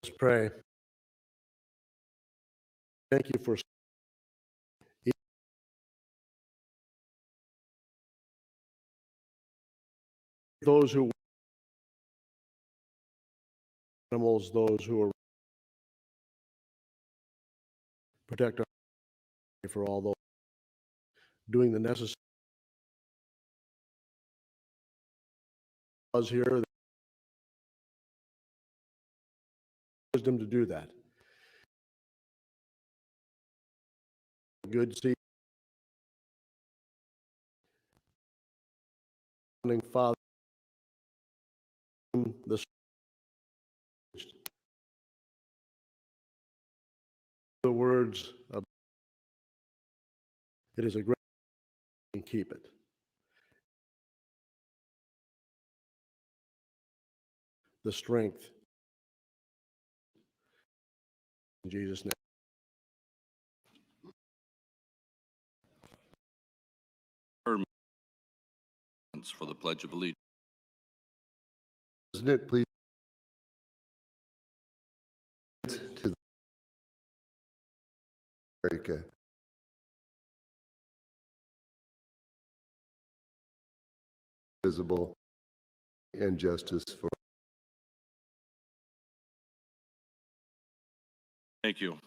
Let's pray. Thank you for those who animals, those who are protect our for all those doing the necessary laws here, wisdom to do that. Good see, Father, the words of it is a great thing, keep it. The strength in Jesus' name. For the Pledge of Allegiance. President, please to America. Visible and justice for. Thank you.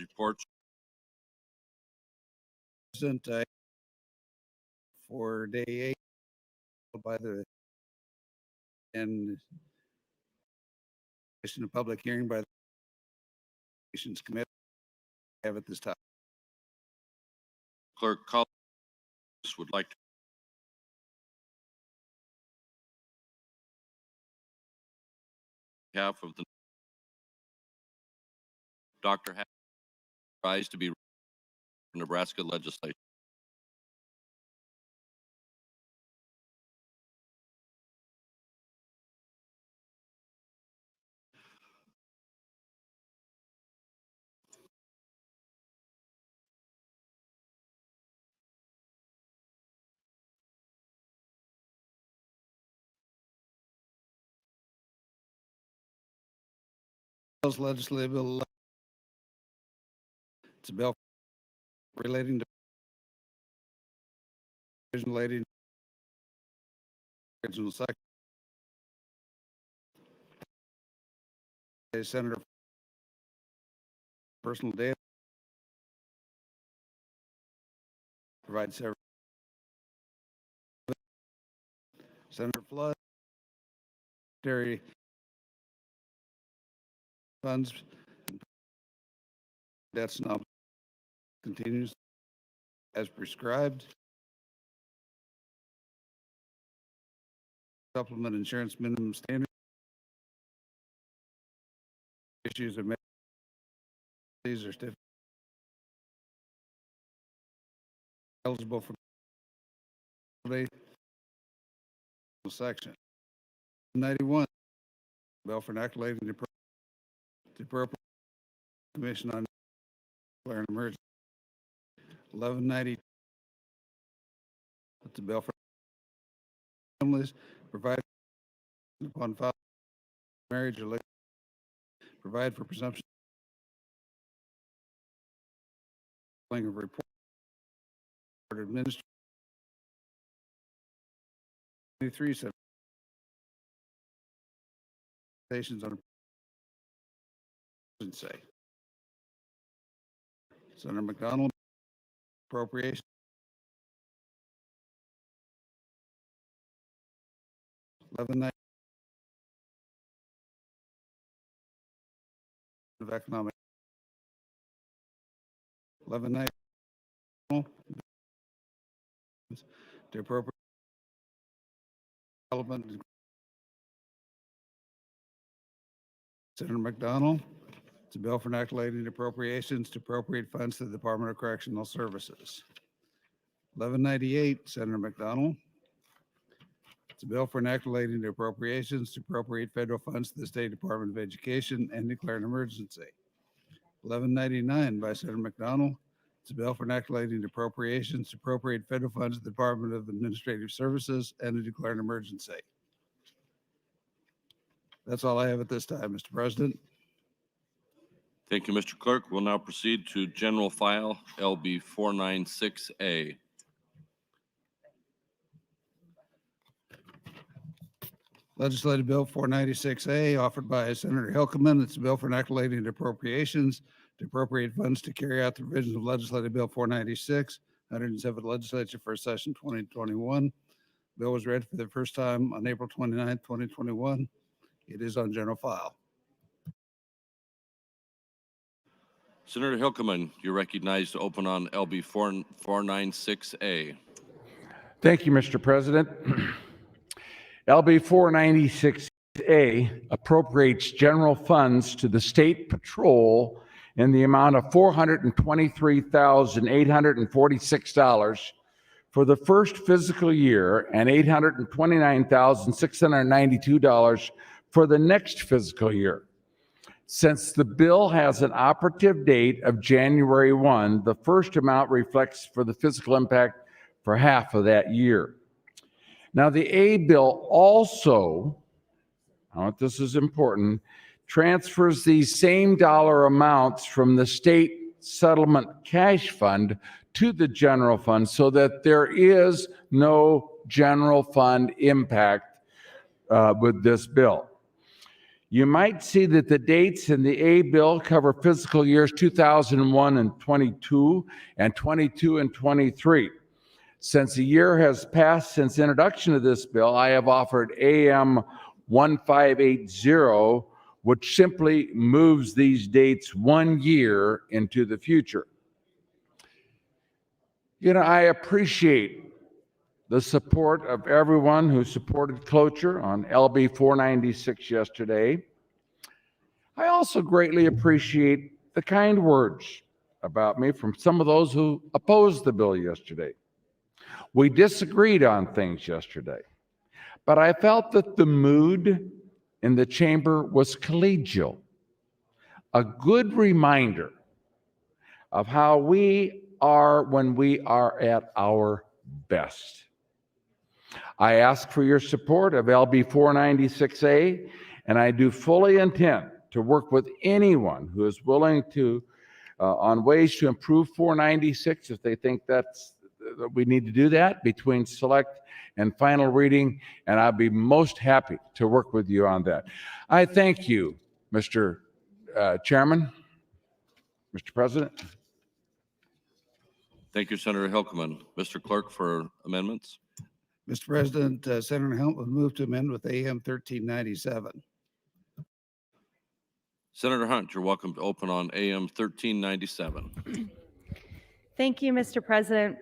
reports. President, for day 8 by the and a public hearing by the Nations Committee have at this time. Clerk Collins would like to. Behalf of the Dr. Rise to be Nebraska Legislature. Legislative bill. It's a bill relating to relating to original section. Senator personal data provides several. Senator Flood Secretary funds debts now continues as prescribed. Supplement insurance minimum standard issues of these are stiff eligible for section 91 bill for inoculating the appropriate commission on declaring emergency. 1190 that's a bill for families provided upon file marriage or provide for presumption of report administration. 23 stations on say Senator McDonald appropriation 1190 of economic 1190 to appropriate development. Senator McDonald, it's a bill for inoculating appropriations to appropriate funds to the Department of Correctional Services. 1198, Senator McDonald. It's a bill for inoculating appropriations to appropriate federal funds to the State Department of Education and declare an emergency. 1199 by Senator McDonald. It's a bill for inoculating appropriations to appropriate federal funds to the Department of Administrative Services and to declare an emergency. That's all I have at this time, Mr. President. Thank you, Mr. Clerk. We'll now proceed to general file LB 496A. Legislative Bill 496A offered by Senator Hilkeman. It's a bill for inoculating appropriations to appropriate funds to carry out the provisions of Legislative Bill 496, 107th Legislature for session 2021. Bill was read for the first time on April 29th, 2021. It is on general file. Senator Hilkeman, you're recognized to open on LB 496A. Thank you, Mr. President. LB 496A appropriates general funds to the State Patrol in the amount of $423,846 for the first fiscal year and $829,692 for the next fiscal year. Since the bill has an operative date of January 1, the first amount reflects for the fiscal impact for half of that year. Now, the A bill also, this is important, transfers these same dollar amounts from the state settlement cash fund to the general fund so that there is no general fund impact with this bill. You might see that the dates in the A bill cover fiscal years 2001 and 22 and 22 and 23. Since a year has passed since introduction of this bill, I have offered AM 1580, which simply moves these dates 1 year into the future. I appreciate the support of everyone who supported cloture on LB 496 yesterday. I also greatly appreciate the kind words about me from some of those who opposed the bill yesterday. We disagreed on things yesterday, but I felt that the mood in the chamber was collegial, a good reminder of how we are when we are at our best. I ask for your support of LB 496A, and I do fully intend to work with anyone who is willing to on ways to improve 496 if they think that we need to do that between select and final reading, and I'd be most happy to work with you on that. I thank you, Mr. Chairman, Mr. President. Thank you, Senator Hilkeman. Mr. Clerk, for amendments. Mr. President, Senator Hunt would move to amend with AM 1397. Senator Hunt, you're welcome to open on AM 1397. Thank you, Mr. President.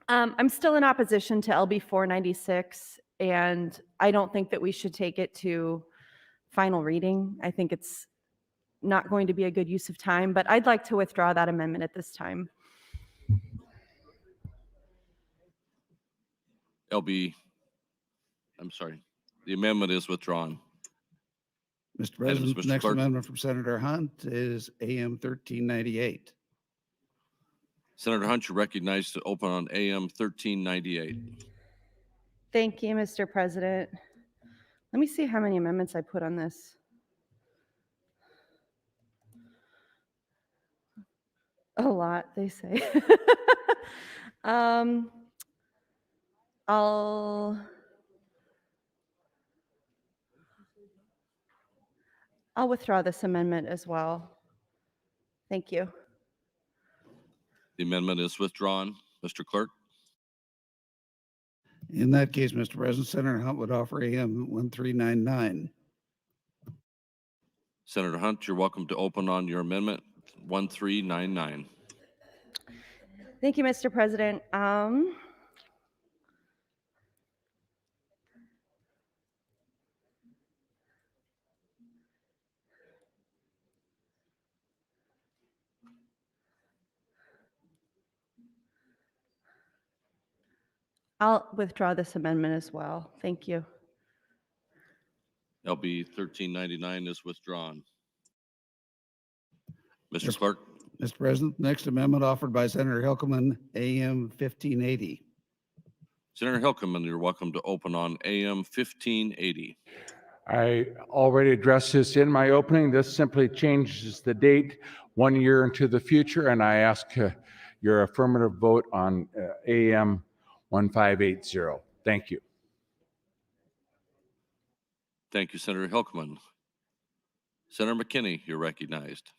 I'm still in opposition to LB 496, and I don't think that we should take it to final reading. I think it's not going to be a good use of time, but I'd like to withdraw that amendment at this time. The amendment is withdrawn. Mr. President, Mr. the next Clerk. amendment from Senator Hunt is AM 1398. Senator Hunt, you're recognized to open on AM 1398. Thank you, Mr. President. Let me see how many amendments I put on this. A lot, they say. I'll withdraw this amendment as well. Thank you. The amendment is withdrawn. Mr. Clerk. In that case, Mr. President, Senator Hunt would offer AM 1399. Senator Hunt, you're welcome to open on your amendment 1399. Thank you, Mr. President. I'll withdraw this amendment as well. Thank you. LB 1399 is withdrawn. Mr. Yes. Clerk. Mr. President, next amendment offered by Senator Hilkeman, AM 1580. Senator Hilkeman, you're welcome to open on AM 1580. I already addressed this in my opening. This simply changes the date 1 year into the future, and I ask your affirmative vote on AM 1580. Thank you. Thank you, Senator Hilkeman. Senator McKinney, you're recognized.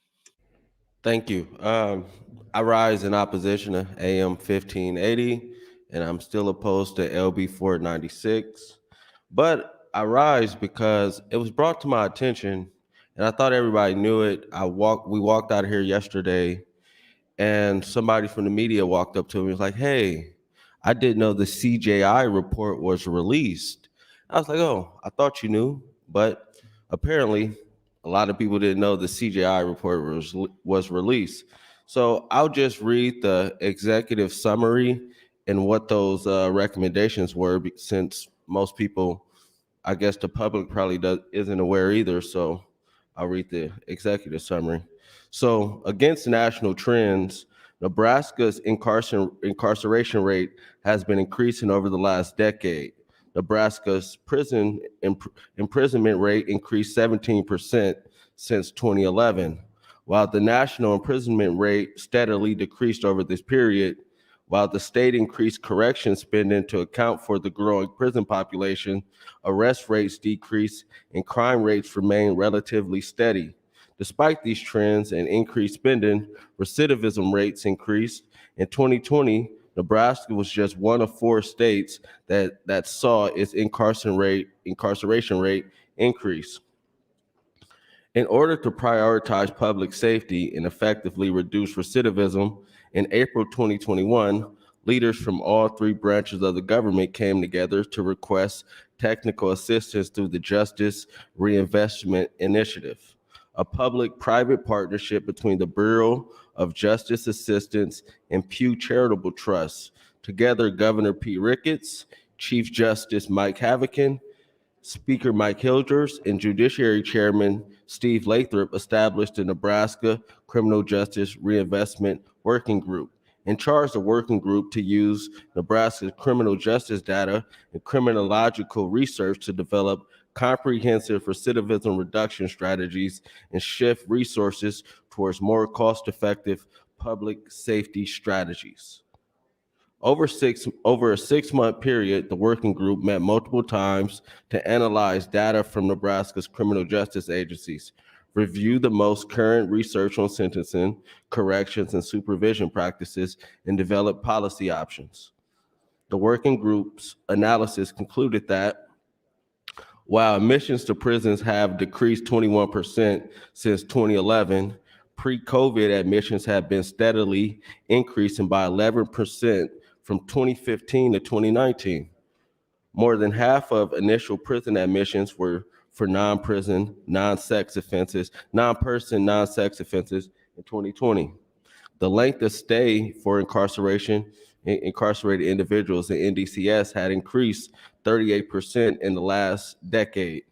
Thank you. I rise in opposition to AM 1580, and I'm still opposed to LB 496. But I rise because it was brought to my attention, and I thought everybody knew it. We walked out of here yesterday, and somebody from the media walked up to me and was like, "Hey, I didn't know the CJI report was released." I was like, "Oh, I thought you knew," but apparently a lot of people didn't know the CJI report was released. So I'll just read the executive summary and what those recommendations were, since most people, I guess the public probably isn't aware either. So I'll read the executive summary. So against national trends, Nebraska's incarceration rate has been increasing over the last decade. Nebraska's imprisonment rate increased 17% since 2011, while the national imprisonment rate steadily decreased over this period. While the state increased correction spending to account for the growing prison population, arrest rates decreased and crime rates remained relatively steady. Despite these trends and increased spending, recidivism rates increased. In 2020, Nebraska was just one of 4 states that saw its incarceration rate increase. In order to prioritize public safety and effectively reduce recidivism, in April 2021, leaders from all 3 branches of the government came together to request technical assistance through the Justice Reinvestment Initiative, a public-private partnership between the Bureau of Justice Assistance and Pew Charitable Trust. Together, Governor Pete Ricketts, Chief Justice Mike Havokin, Speaker Mike Hilders, and Judiciary Chairman Steve Lathrop established the Nebraska Criminal Justice Reinvestment Working Group and charged the working group to use Nebraska's criminal justice data and criminological research to develop comprehensive recidivism reduction strategies and shift resources towards more cost-effective public safety strategies. Over a 6-month period, the working group met multiple times to analyze data from Nebraska's criminal justice agencies, review the most current research on sentencing, corrections, and supervision practices, and develop policy options. The working group's analysis concluded that while admissions to prisons have decreased 21% since 2011, pre-COVID admissions have been steadily increasing by 11% from 2015 to 2019. More than half of initial prison admissions were for non-prison, non-sex offenses in 2020. The length of stay for incarcerated individuals in NDCS had increased 38% in the last decade,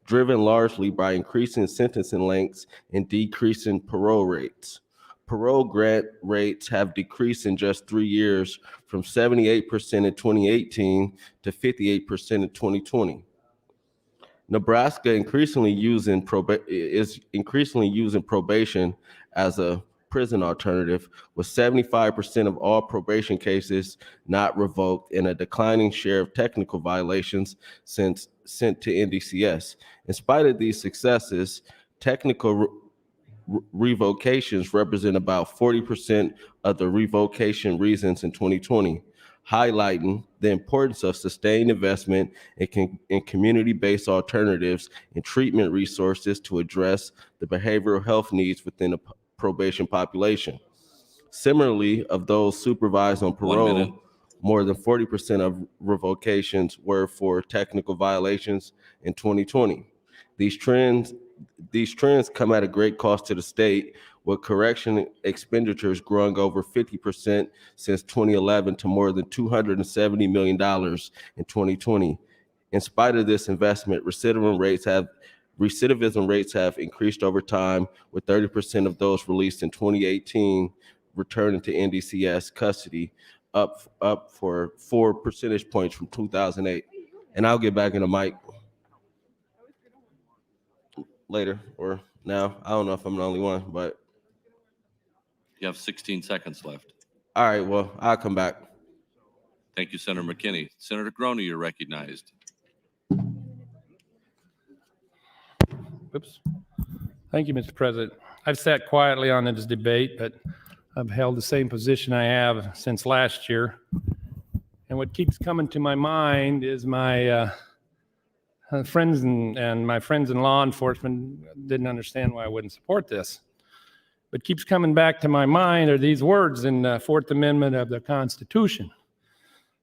driven largely by increasing sentencing lengths and decreasing parole rates. Parole grant rates have decreased in just 3 years from 78% in 2018 to 58% in 2020. Nebraska is increasingly using probation as a prison alternative, with 75% of all probation cases not revoked and a declining share of technical violations sent to NDCS. In spite of these successes, technical revocations represent about 40% of the revocation reasons in 2020, highlighting the importance of sustained investment in community-based alternatives and treatment resources to address the behavioral health needs within the probation population. Similarly, of those supervised on 1 minute. parole, more than 40% of revocations were for technical violations in 2020. These trends come at a great cost to the state, with correction expenditures growing over 50% since 2011 to more than $270 million in 2020. In spite of this investment, recidivism rates have increased over time, with 30% of those released in 2018 returning to NDCS custody, up for 4 percentage points from 2008. And I'll get back in the mic later or now. I don't know if I'm the only one, but You have 16 seconds left. all right, well, I'll come back. Thank you, Senator McKinney. Senator Groney, you're recognized. Oops. Thank you, Mr. President. I've sat quietly on this debate, but I've held the same position I have since last year. And what keeps coming to my mind is my friends and my friends in law enforcement didn't understand why I wouldn't support this. What keeps coming back to my mind are these words in the Fourth Amendment of the Constitution.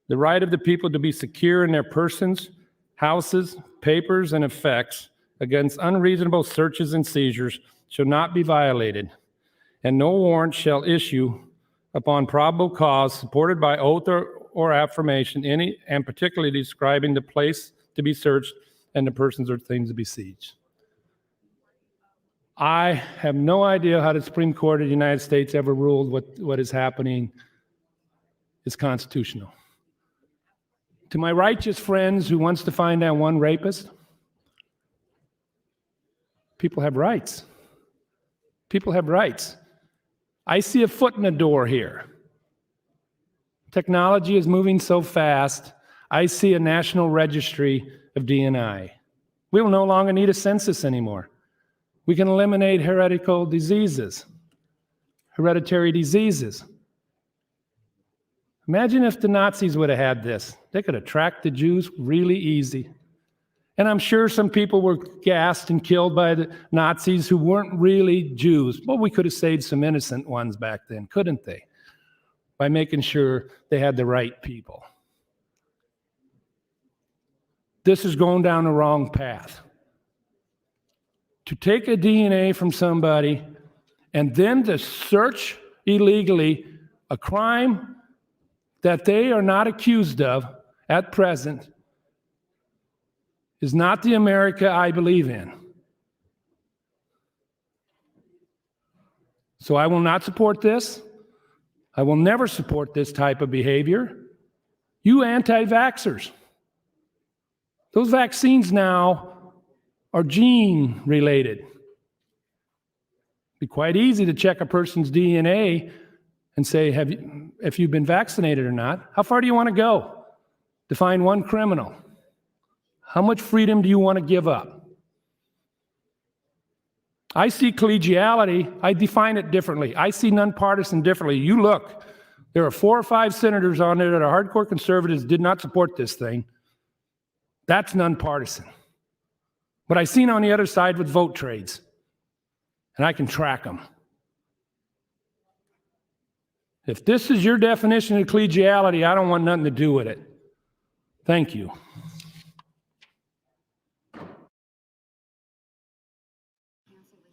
The right of the people to be secure in their persons, houses, papers, and effects against unreasonable searches and seizures shall not be violated, and no warrant shall issue upon probable cause supported by oath or affirmation, and particularly describing the place to be searched and the persons or things to be seized. I have no idea how the Supreme Court of the United States ever ruled what is happening is constitutional. To my righteous friends who wants to find that one rapist, people have rights. People have rights. I see a foot in the door here. Technology is moving so fast, I see a national registry of D&I. We will no longer need a census anymore. We can eliminate hereditary diseases. Imagine if the Nazis would have had this. They could have tracked the Jews really easy. And I'm sure some people were gassed and killed by the Nazis who weren't really Jews. Well, we could have saved some innocent ones back then, couldn't they? By making sure they had the right people. This is going down the wrong path. To take a DNA from somebody and then to search illegally a crime that they are not accused of at present is not the America I believe in. So I will not support this. I will never support this type of behavior. You anti-vaxxers. Those vaccines now are gene related. Be quite easy to check a person's DNA and say, if you've been vaccinated or not. How far do you want to go to find one criminal? How much freedom do you want to give up? I see collegiality, I define it differently. I see nonpartisan differently. You look, there are 4 or 5 senators on there that are hardcore conservatives, did not support this thing. That's nonpartisan. But I've seen on the other side with vote trades, and I can track them. If this is your definition of collegiality, I don't want nothing to do with it. Thank you.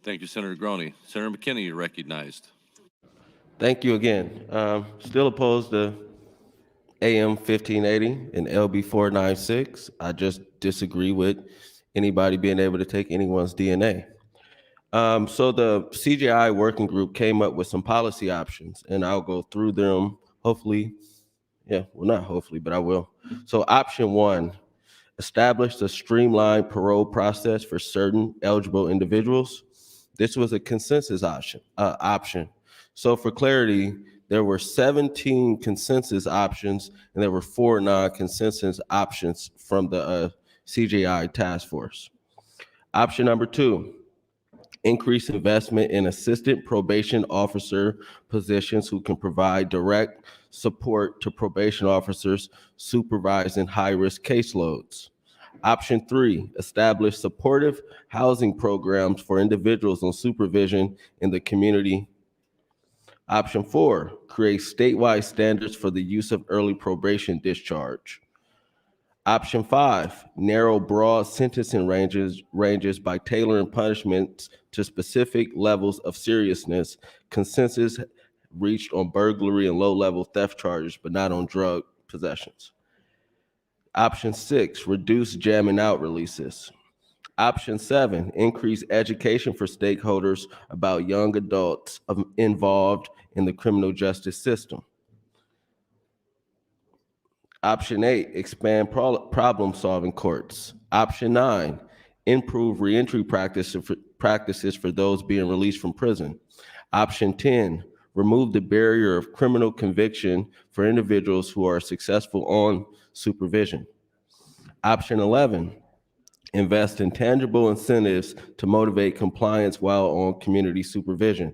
Thank you, Senator Groney. Senator McKinney, you're recognized. Thank you again. Still opposed to AM 1580 and LB 496. I just disagree with anybody being able to take anyone's DNA. So the CGI working group came up with some policy options, and I'll go through them, hopefully. Yeah, well, not hopefully, but I will. So option 1, establish a streamlined parole process for certain eligible individuals. This was a consensus option. So for clarity, there were 17 consensus options, and there were 4 non-consensus options from the CGI task force. Option number 2, increase investment in assistant probation officer positions who can provide direct support to probation officers supervising high-risk caseloads. Option 3, establish supportive housing programs for individuals on supervision in the community. Option 4, create statewide standards for the use of early probation discharge. Option 5, narrow broad sentencing ranges by tailoring punishments to specific levels of seriousness. Consensus reached on burglary and low-level theft charges, but not on drug possessions. Option 6, reduce jamming out releases. Option 7, increase education for stakeholders about young adults involved in the criminal justice system. Option 8, expand problem-solving courts. Option 9, improve reentry practices for those being released from prison. Option 10, remove the barrier of criminal conviction for individuals who are successful on supervision. Option 11, invest in tangible incentives to motivate compliance while on community supervision.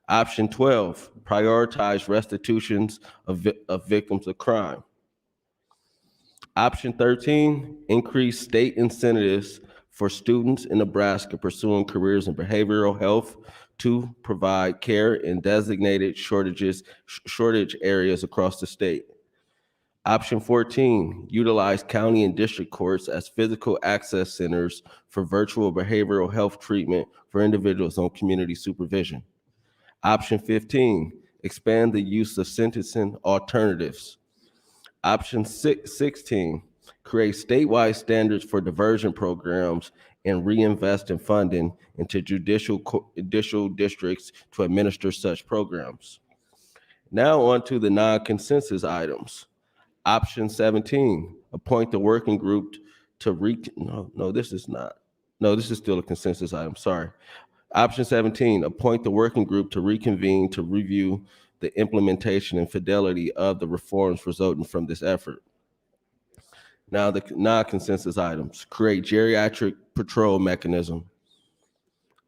Option 12, prioritize restitutions of victims of crime. Option 13, increase state incentives for students in Nebraska pursuing careers in behavioral health to provide care in designated shortage areas across the state. Option 14, utilize county and district courts as physical access centers for virtual behavioral health treatment for individuals on community supervision. Option 15, expand the use of sentencing alternatives. Option 16, create statewide standards for diversion programs and reinvest in funding into judicial districts to administer such programs. Now on to the non-consensus items. Option 17, appoint the working group to this is still a consensus item, sorry. Option 17, appoint the working group to reconvene to review the implementation and fidelity of the reforms resulting from this effort. Now, the non-consensus items: create geriatric patrol mechanism.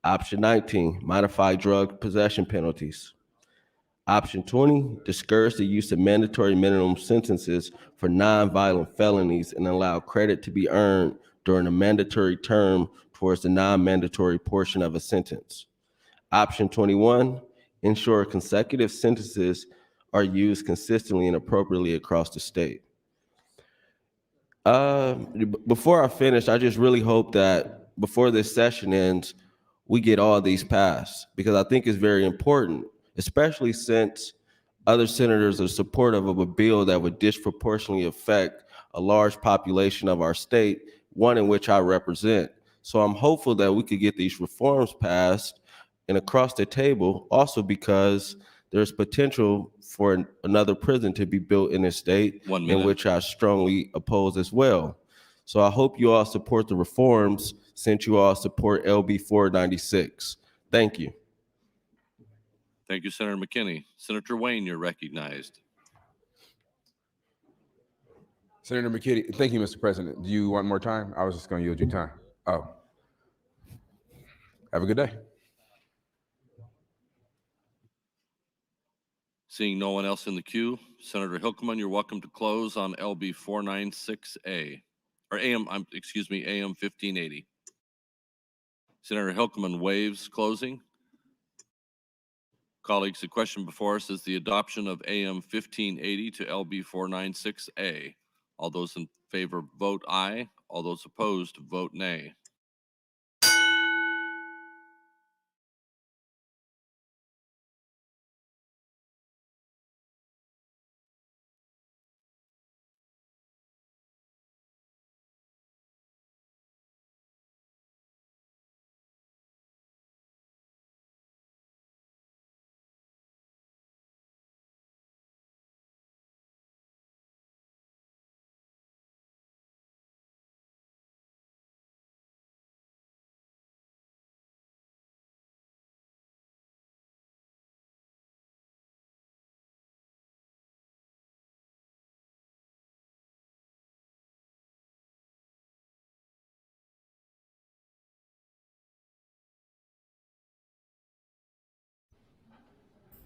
Option 19, modify drug possession penalties. Option 20, discourage the use of mandatory minimum sentences for non-violent felonies and allow credit to be earned during a mandatory term towards the non-mandatory portion of a sentence. Option 21, ensure consecutive sentences are used consistently and appropriately across the state. Before I finish, I just really hope that before this session ends, we get all these passed, because I think it's very important, especially since other senators are supportive of a bill that would disproportionately affect a large population of our state, one in which I represent. So I'm hopeful that we could get these reforms passed and across the table, also because there's potential for another prison to be built in this state, 1 minute. in which I strongly oppose as well. So I hope you all support the reforms, since you all support LB 496. Thank you. Thank you, Senator McKinney. Senator Wayne, you're recognized. Senator McKinney, thank you, Mr. President. Do you want more time? I was just going to yield you time. Oh. Have a good day. Seeing no one else in the queue, Senator Hilkeman, you're welcome to close on LB 496A, or AM 1580. Senator Hilkeman waives closing. Colleagues, the question before us is the adoption of AM 1580 to LB 496A. All those in favor vote aye. All those opposed vote nay.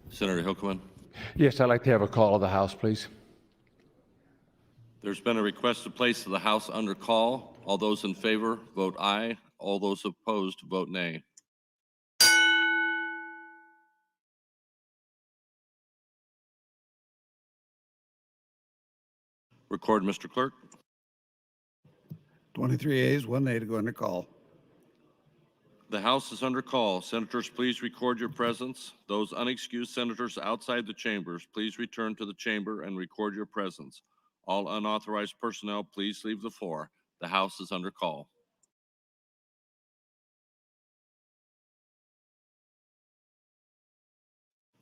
Senator Hilkeman. Yes, I'd like to have a call of the House, please. There's been a request to place the House under call. All those in favor vote aye. All those opposed vote nay. Record, Mr. Clerk. 23 ayes, 1 nay to go under call. The House is under call. Senators, please record your presence. Those unexcused senators outside the chambers, please return to the chamber and record your presence. All unauthorized personnel, please leave the floor. The House is under call.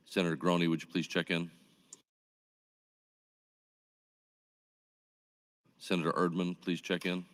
Senator Groney, would you please check in? Senator Erdman, please check in.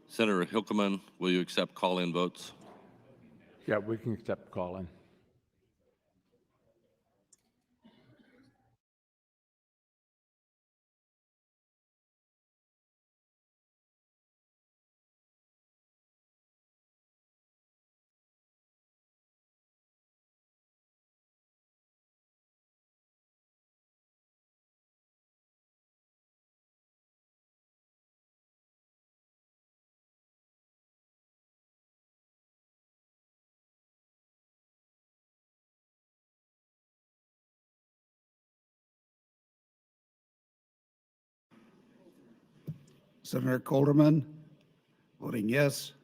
Senator Hilkeman, will you accept call-in votes? Yeah, we can accept call-in. Senator Colderman, voting yes.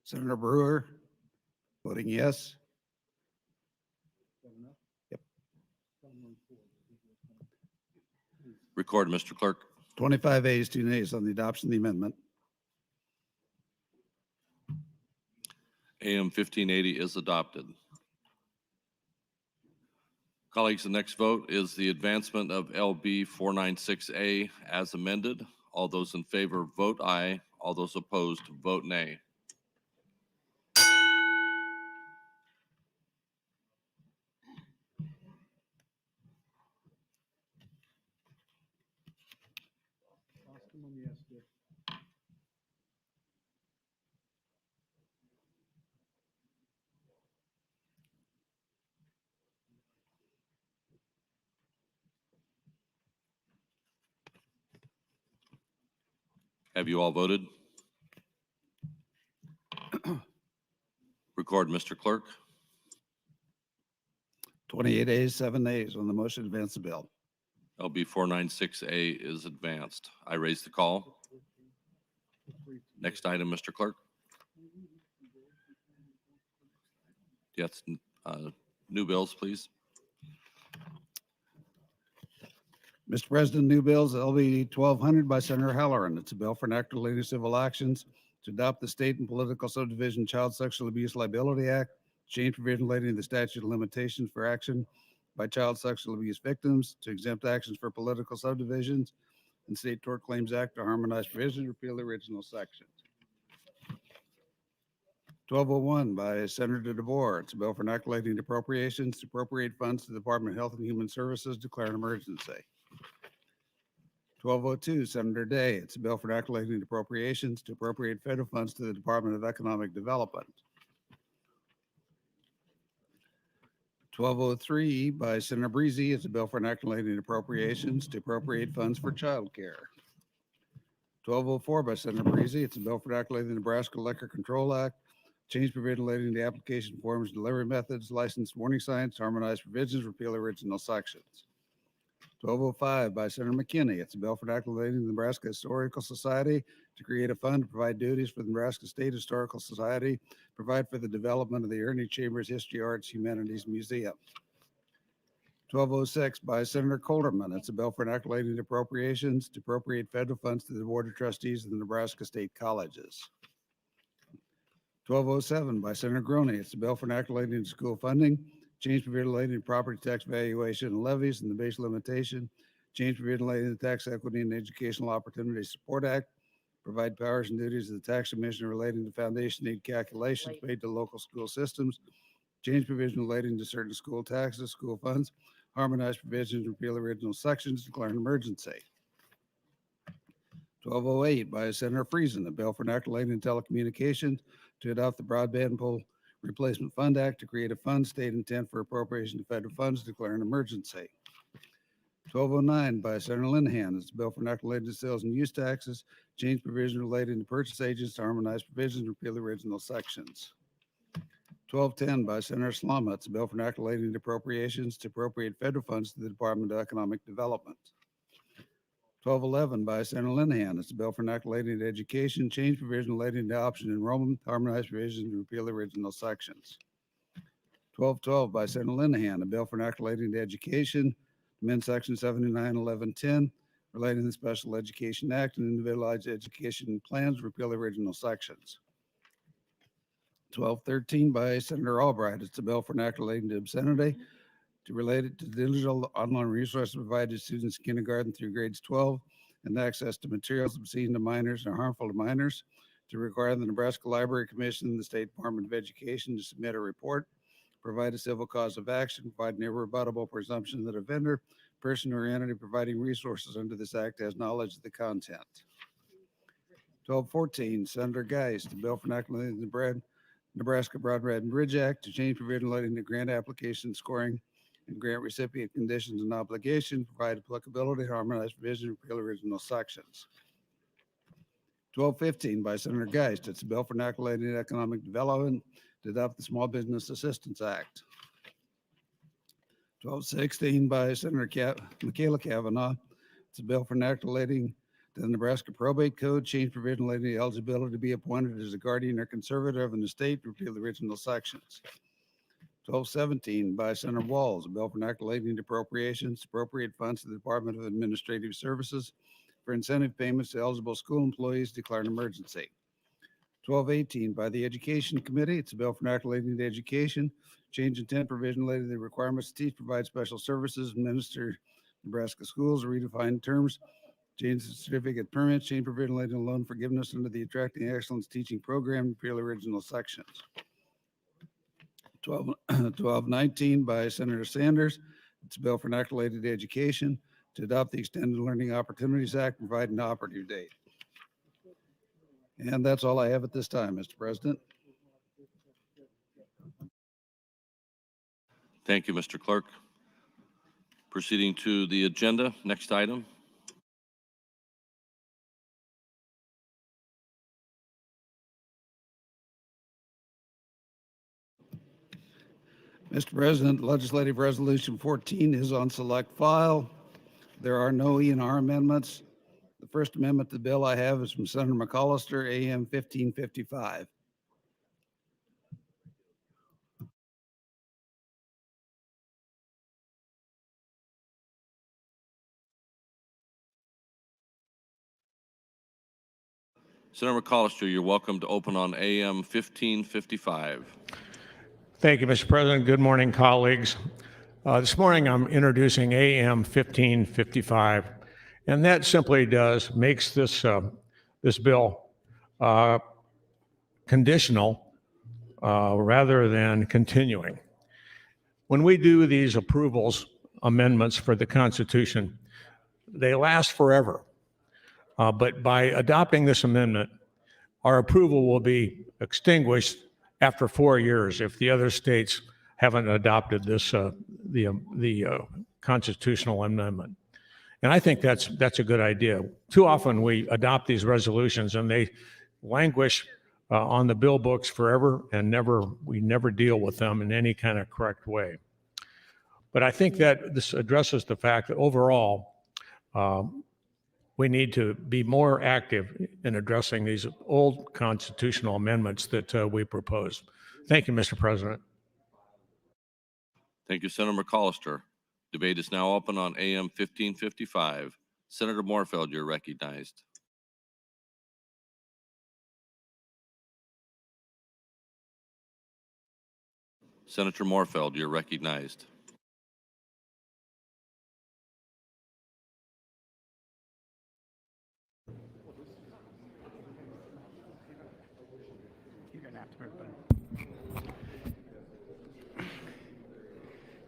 Senator Brewer, voting yes. Record, Mr. Clerk. 25 ayes, 2 nays on the adoption of the amendment. AM 1580 is adopted. Colleagues, the next vote is the advancement of LB 496A as amended. All those in favor vote aye. All those opposed vote nay. Have you all voted? Record, Mr. Clerk. 28 ayes, 7 nays on the motion to advance the bill. LB 496A is advanced. I raise the call. Next item, Mr. Clerk. Yes, new bills, please. Mr. President, new bills, LB 1200 by Senator Halloran. It's a bill for an act relating to civil actions to adopt the State and Political Subdivision Child Sexual Abuse Liability Act, change provision relating to the statute of limitations for action by child sexual abuse victims, to exempt actions for political subdivisions, and State Tort Claims Act to harmonize provisions, repeal the original sections. 1201 by Senator DeBoer. It's a bill for an act relating to appropriations to appropriate funds to the Department of Health and Human Services, declare an emergency. 1202, Senator Day. It's a bill for an act relating to appropriations to appropriate federal funds to the Department of Economic Development. 1203 by Senator Breezy. It's a bill for an act relating to appropriations to appropriate funds for child care. 1204 by Senator Breezy. It's a bill for an act relating to the Nebraska Liquor Control Act, change provision relating to the application forms, delivery methods, license warning signs, harmonize provisions, repeal original sections. 1205 by Senator McKinney. It's a bill for an act relating to the Nebraska Historical Society to create a fund to provide duties for the Nebraska State Historical Society, provide for the development of the Ernie Chambers History, Arts, Humanities Museum. 1206 by Senator Colderman. It's a bill for an act relating to appropriations to appropriate federal funds to the Board of Trustees of the Nebraska State Colleges. 1207 by Senator Groney. It's a bill for an act relating to school funding, change provision relating to property tax valuation and levies and the base limitation, change provision relating to the Tax Equity and Educational Opportunity Support Act, provide powers and duties of the tax commissioner relating to foundation need calculations made to local school systems, change provision relating to certain school taxes, school funds, harmonize provisions, repeal original sections, declare an emergency. 1208 by Senator Friesen, a bill for an act relating to telecommunications to adopt the Broadband Pole Replacement Fund Act to create a fund, state intent for appropriation of federal funds, declare an emergency. 1209 by Senator Linehan. It's a bill for an act related to sales and use taxes, change provision relating to purchase agents to harmonize provisions, repeal original sections. 1210 by Senator Slama. It's a bill for an act relating to appropriations to appropriate federal funds to the Department of Economic Development. 1211 by Senator Linehan. It's a bill for an act relating to education, change provision relating to option enrollment, harmonize provisions, and repeal original sections. 1212 by Senator Linehan. A bill for an act relating to education, amend section 791110 relating to the Special Education Act and individualized education plans, repeal original sections. 1213 by Senator Albright. It's a bill for an act relating to obscenity to relate it to digital online resources provided to students kindergarten through grades 12 and access to materials obscene to minors or harmful to minors, to require the Nebraska Library Commission and the State Department of Education to submit a report, provide a civil cause of action, provide an irrebuttable presumption that a vendor, person, or entity providing resources under this act has knowledge of the content. 1214, Senator Geist, the bill for enacting the Nebraska Broadband and Bridge Act to change provision relating to grant application scoring and grant recipient conditions and obligations, provide applicability, harmonize provision, and repeal original sections. 1215 by Senator Geist, it's a bill for enacting economic development to adopt the Small Business Assistance Act. 1216 by Senator Michaela Kavanaugh, it's a bill for enacting to the Nebraska Probate Code, change provision relating to eligibility to be appointed as a guardian or conservator in the state, repeal the original sections. 1217 by Senator Walls, a bill for enacting appropriations, appropriate funds to the Department of Administrative Services for incentive payments to eligible school employees, declare an emergency. 1218 by the Education Committee, it's a bill for enacting the education, change intent provision related to the requirements to teach, provide special services, administer Nebraska schools, redefine terms, change the certificate permits, change provision related to loan forgiveness under the Attracting Excellence Teaching Program, repeal original sections. 1219 by Senator Sanders, it's a bill for enacting education to adopt the Extended Learning Opportunities Act, provide an operative date. And that's all I have at this time, Mr. President. Thank you, Mr. Clerk. Proceeding to the agenda, next item. Mr. President, Legislative Resolution 14 is on select file. There are no E&R amendments. The first amendment to the bill I have is from Senator McCollister, AM 1555. Senator McCollister, you're welcome to open on AM 1555. Thank you, Mr. President. Good morning, colleagues. This morning I'm introducing AM 1555, and that simply makes this bill conditional rather than continuing. When we do these amendments for the Constitution, they last forever. But by adopting this amendment, our approval will be extinguished after 4 years if the other states haven't adopted this the constitutional amendment. And I think that's a good idea. Too often we adopt these resolutions and they languish on the bill books forever, and we never deal with them in any kind of correct way. But I think that this addresses the fact that overall we need to be more active in addressing these old constitutional amendments that we propose. Thank you, Mr. President. Thank you, Senator McCollister. Debate is now open on AM 1555. Senator Moorfeld, you're recognized. Senator Moorfeld, you're recognized.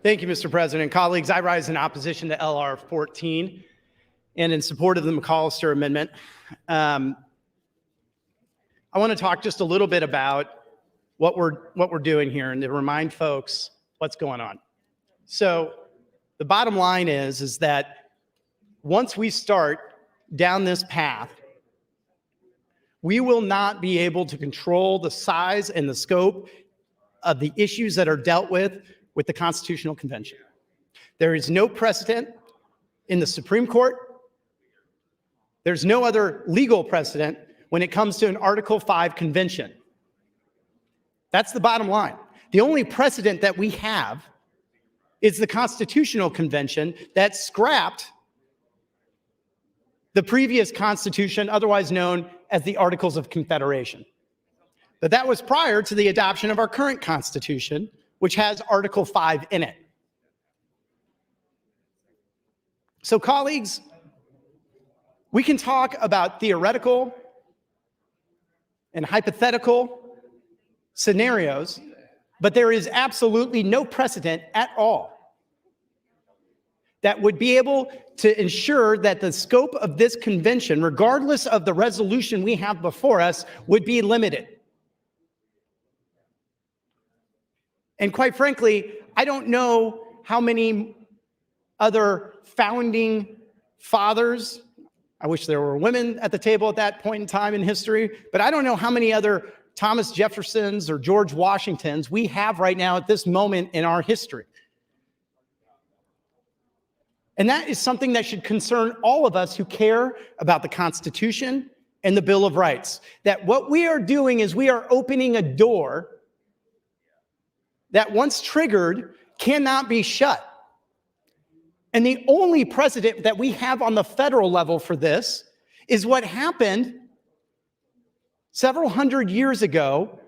Thank you, Mr. President. Colleagues, I rise in opposition to LR 14 and in support of the McCollister Amendment. I want to talk just a little bit about what we're doing here and to remind folks what's going on. So the bottom line is that once we start down this path, we will not be able to control the size and the scope of the issues that are dealt with the Constitutional Convention. There is no precedent in the Supreme Court. There's no other legal precedent when it comes to an Article 5 convention. That's the bottom line. The only precedent that we have is the Constitutional Convention that scrapped the previous Constitution, otherwise known as the Articles of Confederation. But that was prior to the adoption of our current Constitution, which has Article 5 in it. So colleagues, We can talk about theoretical and hypothetical scenarios, but there is absolutely no precedent at all that would be able to ensure that the scope of this convention, regardless of the resolution we have before us, would be limited. And quite frankly, I don't know how many other founding fathers, I wish there were women at the table at that point in time in history, but I don't know how many other Thomas Jeffersons or George Washingtons we have right now at this moment in our history. And that is something that should concern all of us who care about the Constitution and the Bill of Rights. That what we are doing is we are opening a door that once triggered cannot be shut. And the only precedent that we have on the federal level for this is what happened several hundred years ago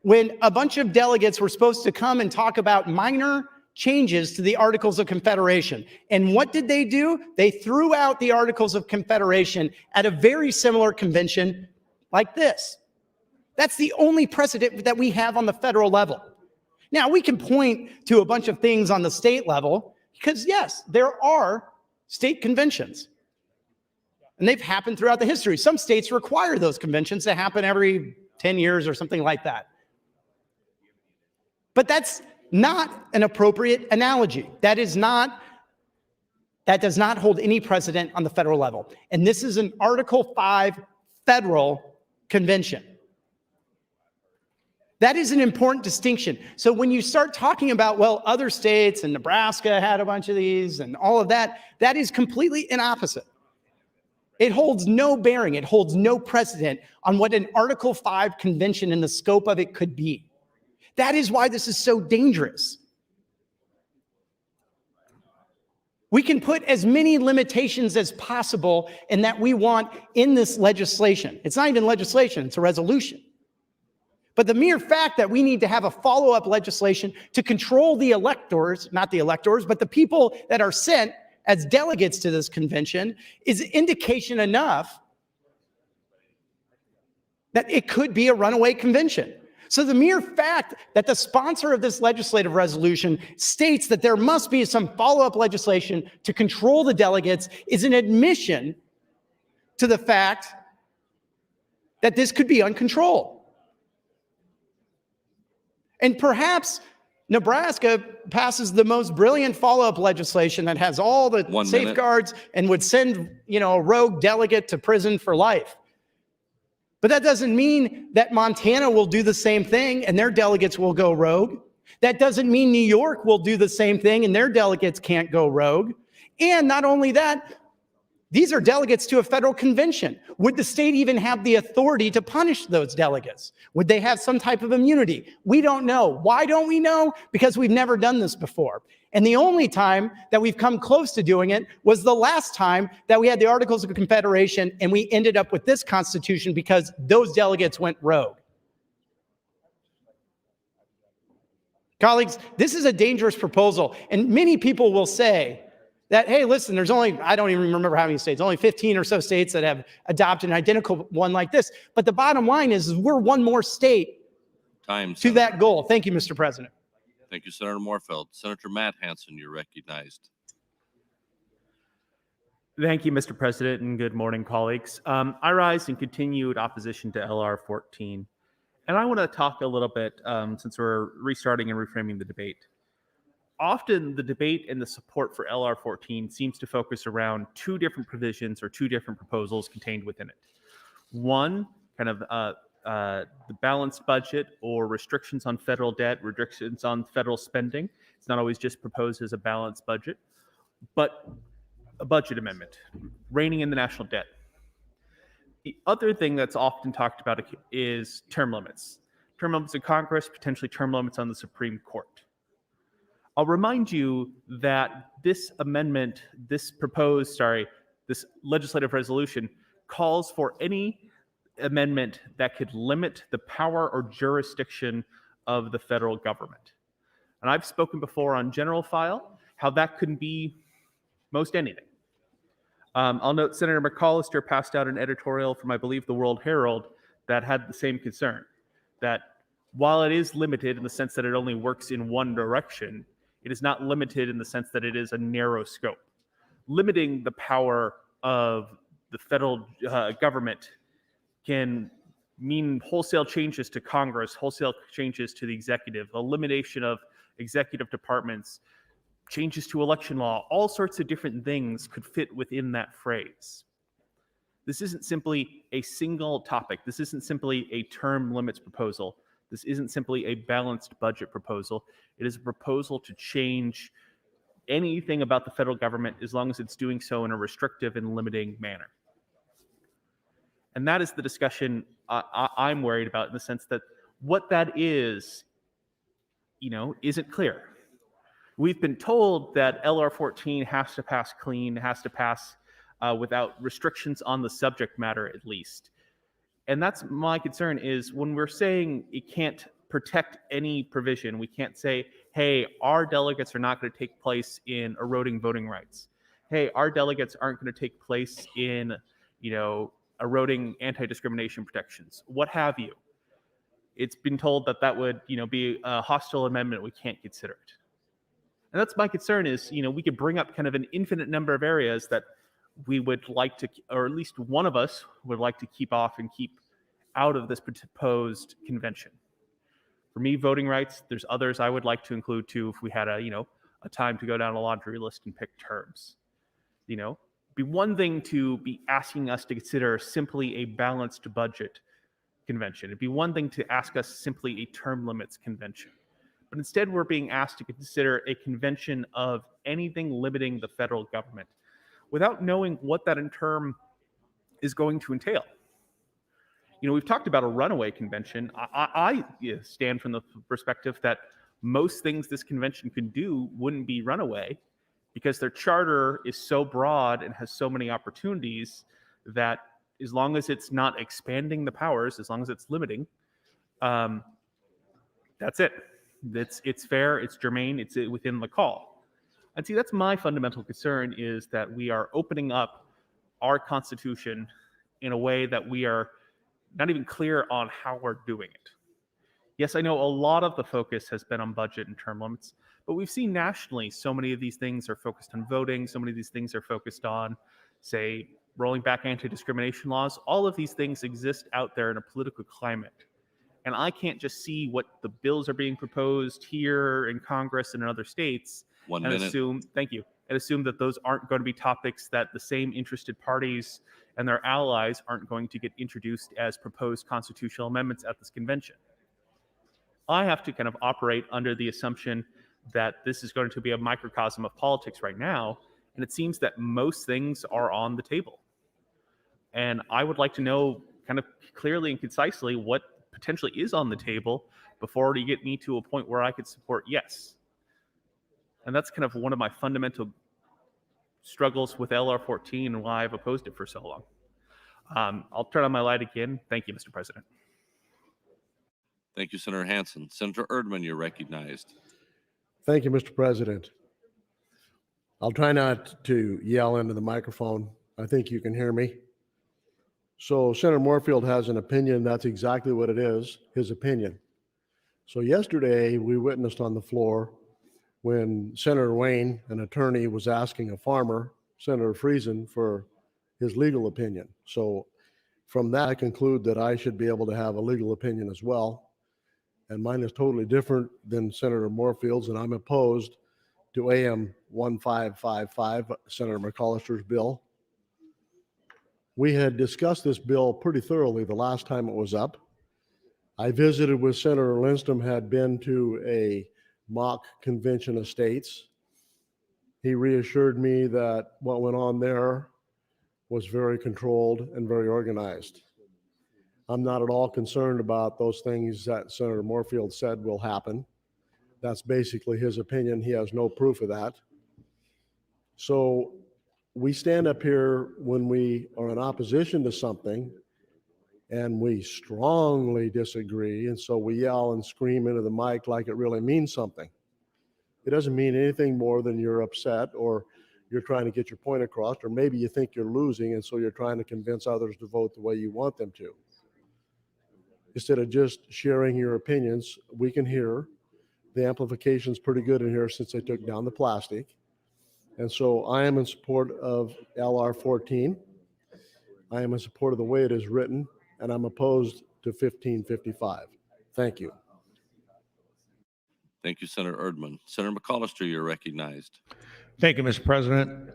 when a bunch of delegates were supposed to come and talk about minor changes to the Articles of Confederation. And what did they do? They threw out the Articles of Confederation at a very similar convention like this. That's the only precedent that we have on the federal level. Now, we can point to a bunch of things on the state level because, yes, there are state conventions. And they've happened throughout the history. Some states require those conventions to happen every 10 years or something like that. But that's not an appropriate analogy. That does not hold any precedent on the federal level. And this is an Article 5 federal convention. That is an important distinction. So when you start talking about, well, other states and Nebraska had a bunch of these and all of that, that is completely an opposite. It holds no bearing. It holds no precedent on what an Article 5 convention and the scope of it could be. That is why this is so dangerous. We can put as many limitations as possible and that we want in this legislation. It's not even legislation, it's a resolution. But the mere fact that we need to have a follow-up legislation to control the electors, not the electors, but the people that are sent as delegates to this convention is indication enough that it could be a runaway convention. So the mere fact that the sponsor of this legislative resolution states that there must be some follow-up legislation to control the delegates is an admission to the fact that this could be uncontrolled. And perhaps Nebraska passes the most brilliant follow-up legislation that has all the safeguards and would send, a rogue delegate to prison for life. But that doesn't mean that Montana will do the same thing and their delegates will go rogue. That doesn't mean New York will do the same thing and their delegates can't go rogue. And not only that, these are delegates to a federal convention. Would the state even have the authority to punish those delegates? Would they have some type of immunity? We don't know. Why don't we know? Because we've never done this before. And the only time that we've come close to doing it was the last time that we had the Articles of Confederation and we ended up with this Constitution because those delegates went rogue. Colleagues, this is a dangerous proposal. And many people will say that, hey, listen, there's only, I don't even remember how many states, only 15 or so states that have adopted an identical one like this. But the bottom line is we're one more state to that goal. Thank you, Mr. President. Thank you, Senator Moorfield. Senator Matt Hansen, you're recognized. Thank you, Mr. President, and good morning, colleagues. I rise in continued opposition to LR 14. And I want to talk a little bit, since we're restarting and reframing the debate. Often the debate and the support for LR 14 seems to focus around two different provisions or two different proposals contained within it. One, kind of the balanced budget or restrictions on federal debt, restrictions on federal spending. It's not always just proposed as a balanced budget, but a budget amendment, reining in the national debt. The other thing that's often talked about is term limits. Term limits in Congress, potentially term limits on the Supreme Court. I'll remind you that this amendment, this legislative resolution calls for any amendment that could limit the power or jurisdiction of the federal government. And I've spoken before on general file how that couldn't be most anything. I'll note Senator McCollister passed out an editorial from, I believe, the World Herald that had the same concern, that while it is limited in the sense that it only works in one direction, it is not limited in the sense that it is a narrow scope. Limiting the power of the federal government can mean wholesale changes to Congress, wholesale changes to the executive, elimination of executive departments, changes to election law, all sorts of different things could fit within that phrase. This isn't simply a single topic. This isn't simply a term limits proposal. This isn't simply a balanced budget proposal. It is a proposal to change anything about the federal government as long as it's doing so in a restrictive and limiting manner. And that is the discussion I'm worried about, in the sense that what that is, isn't clear. We've been told that LR 14 has to pass clean, has to pass without restrictions on the subject matter, at least. And that's my concern, is when we're saying it can't protect any provision, we can't say, hey, our delegates are not going to take place in eroding voting rights. Hey, our delegates aren't going to take place in, eroding anti-discrimination protections, what have you. It's been told that that would, be a hostile amendment. We can't consider it. And that's my concern, is, we could bring up kind of an infinite number of areas that we would like to, or at least one of us would like to keep off and keep out of this proposed convention. For me, voting rights, there's others I would like to include too, if we had a time to go down a laundry list and pick terms. Be one thing to be asking us to consider simply a balanced budget convention. It'd be one thing to ask us simply a term limits convention. But instead, we're being asked to consider a convention of anything limiting the federal government without knowing what that in turn is going to entail. We've talked about a runaway convention. I stand from the perspective that most things this convention could do wouldn't be runaway, because their charter is so broad and has so many opportunities that as long as it's not expanding the powers, as long as it's limiting, that's it. It's fair, it's germane, it's within the call. And see, that's my fundamental concern, is that we are opening up our Constitution in a way that we are not even clear on how we're doing it. Yes, I know a lot of the focus has been on budget and term limits, but we've seen nationally so many of these things are focused on voting, so many of these things are focused on, say, rolling back anti-discrimination laws. All of these things exist out there in a political climate. And I can't just see what the bills are being proposed here in Congress and in other states and assume that those aren't going to be topics that the same interested parties and their allies aren't going to get introduced as proposed constitutional amendments at this convention. I have to kind of operate under the assumption that this is going to be a microcosm of politics right now, and it seems that most things are on the table. And I would like to know kind of clearly and concisely what potentially is on the table before you get me to a point where I could support yes. And that's kind of one of my fundamental struggles with LR 14 and why I've opposed it for so long. I'll turn on my light again. Thank you, Mr. President. Thank you, Senator Hansen. Senator Erdman, you're recognized. Thank you, Mr. President. I'll try not to yell into the microphone. I think you can hear me. So Senator Moorfield has an opinion. That's exactly what it is, his opinion. So yesterday we witnessed on the floor when Senator Wayne, an attorney, was asking a farmer, Senator Friesen, for his legal opinion. So from that, I conclude that I should be able to have a legal opinion as well. And mine is totally different than Senator Moorfield's, and I'm opposed to AM 1555, Senator McCollister's bill. We had discussed this bill pretty thoroughly the last time it was up. I visited with Senator Lindstrom, had been to a mock convention of states. He reassured me that what went on there was very controlled and very organized. I'm not at all concerned about those things that Senator Moorfield said will happen. That's basically his opinion. He has no proof of that. So we stand up here when we are in opposition to something and we strongly disagree, and so we yell and scream into the mic like it really means something. It doesn't mean anything more than you're upset or you're trying to get your point across, or maybe you think you're losing, and so you're trying to convince others to vote the way you want them to. Instead of just sharing your opinions, we can hear. The amplification's pretty good in here since they took down the plastic. And so I am in support of LR 14. I am in support of the way it is written, and I'm opposed to 1555. Thank you. Thank you, Senator Erdman. Senator McCollister, you're recognized. Thank you, Mr. President.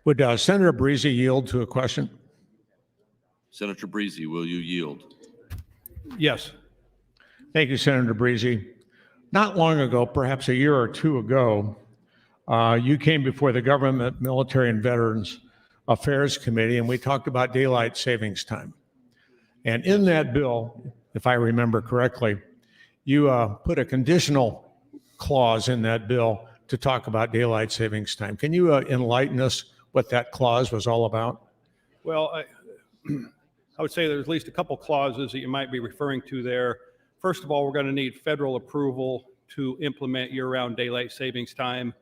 Would Senator Breezy yield to a question? Senator Breezy, will you yield? Yes. Thank you, Senator Breezy. Not long ago, perhaps a year or two ago, you came before the Government, Military, and Veterans Affairs Committee, and we talked about daylight savings time. And in that bill, if I remember correctly, you put a conditional clause in that bill to talk about daylight savings time. Can you enlighten us what that clause was all about? Well, I would say there's at least a couple clauses that you might be referring to there. First of all, we're going to need federal approval to implement year-round daylight savings time.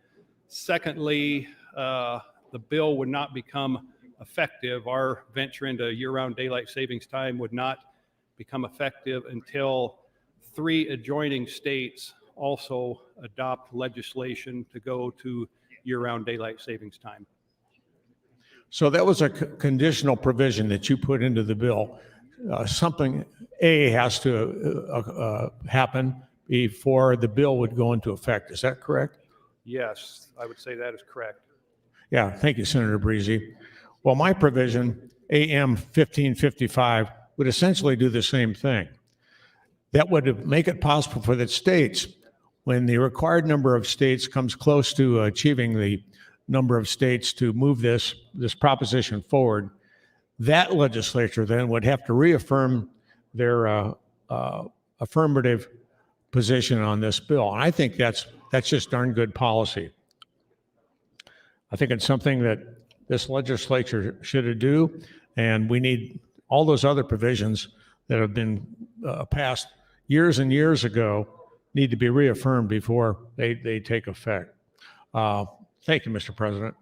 Secondly, the bill would not become effective. Our venture into year-round daylight savings time would not become effective until 3 adjoining states also adopt legislation to go to year-round daylight savings time. So that was a conditional provision that you put into the bill. Something A has to happen before the bill would go into effect. Is that correct? Yes, I would say that is correct. Yeah, thank you, Senator Breezy. Well, my provision, AM 1555, would essentially do the same thing. That would make it possible for the states, when the required number of states comes close to achieving the number of states to move this proposition forward, that legislature then would have to reaffirm their affirmative position on this bill. And I think that's just darn good policy. I think it's something that this legislature should do, and we need all those other provisions that have been passed years and years ago need to be reaffirmed before they take effect. Thank you, Mr. President.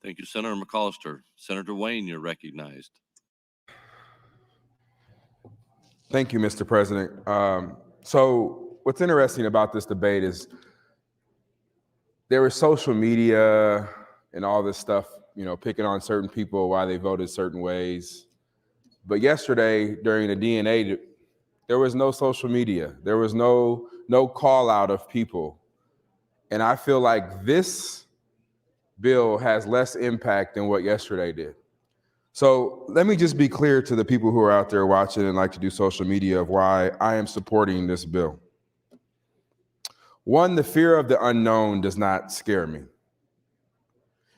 Thank you, Senator McCollister. Senator Wayne, you're recognized. Thank you, Mr. President. So what's interesting about this debate is there was social media and all this stuff, picking on certain people, why they voted certain ways. But yesterday during the DNA, there was no social media. There was no call out of people. And I feel like this bill has less impact than what yesterday did. So let me just be clear to the people who are out there watching and like to do social media of why I am supporting this bill. One, the fear of the unknown does not scare me.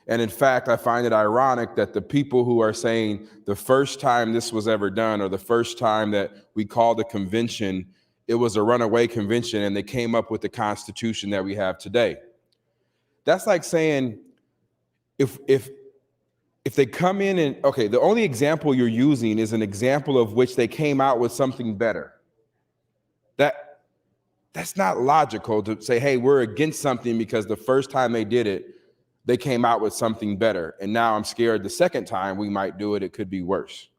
And in fact, I find it ironic that the people who are saying the first time this was ever done, or the first time that we called a convention, it was a runaway convention and they came up with the Constitution that we have today. That's like saying if they come in and, okay, the only example you're using is an example of which they came out with something better. That's not logical to say, hey, we're against something because the first time they did it, they came out with something better. And now I'm scared the second time we might do it, it could be worse.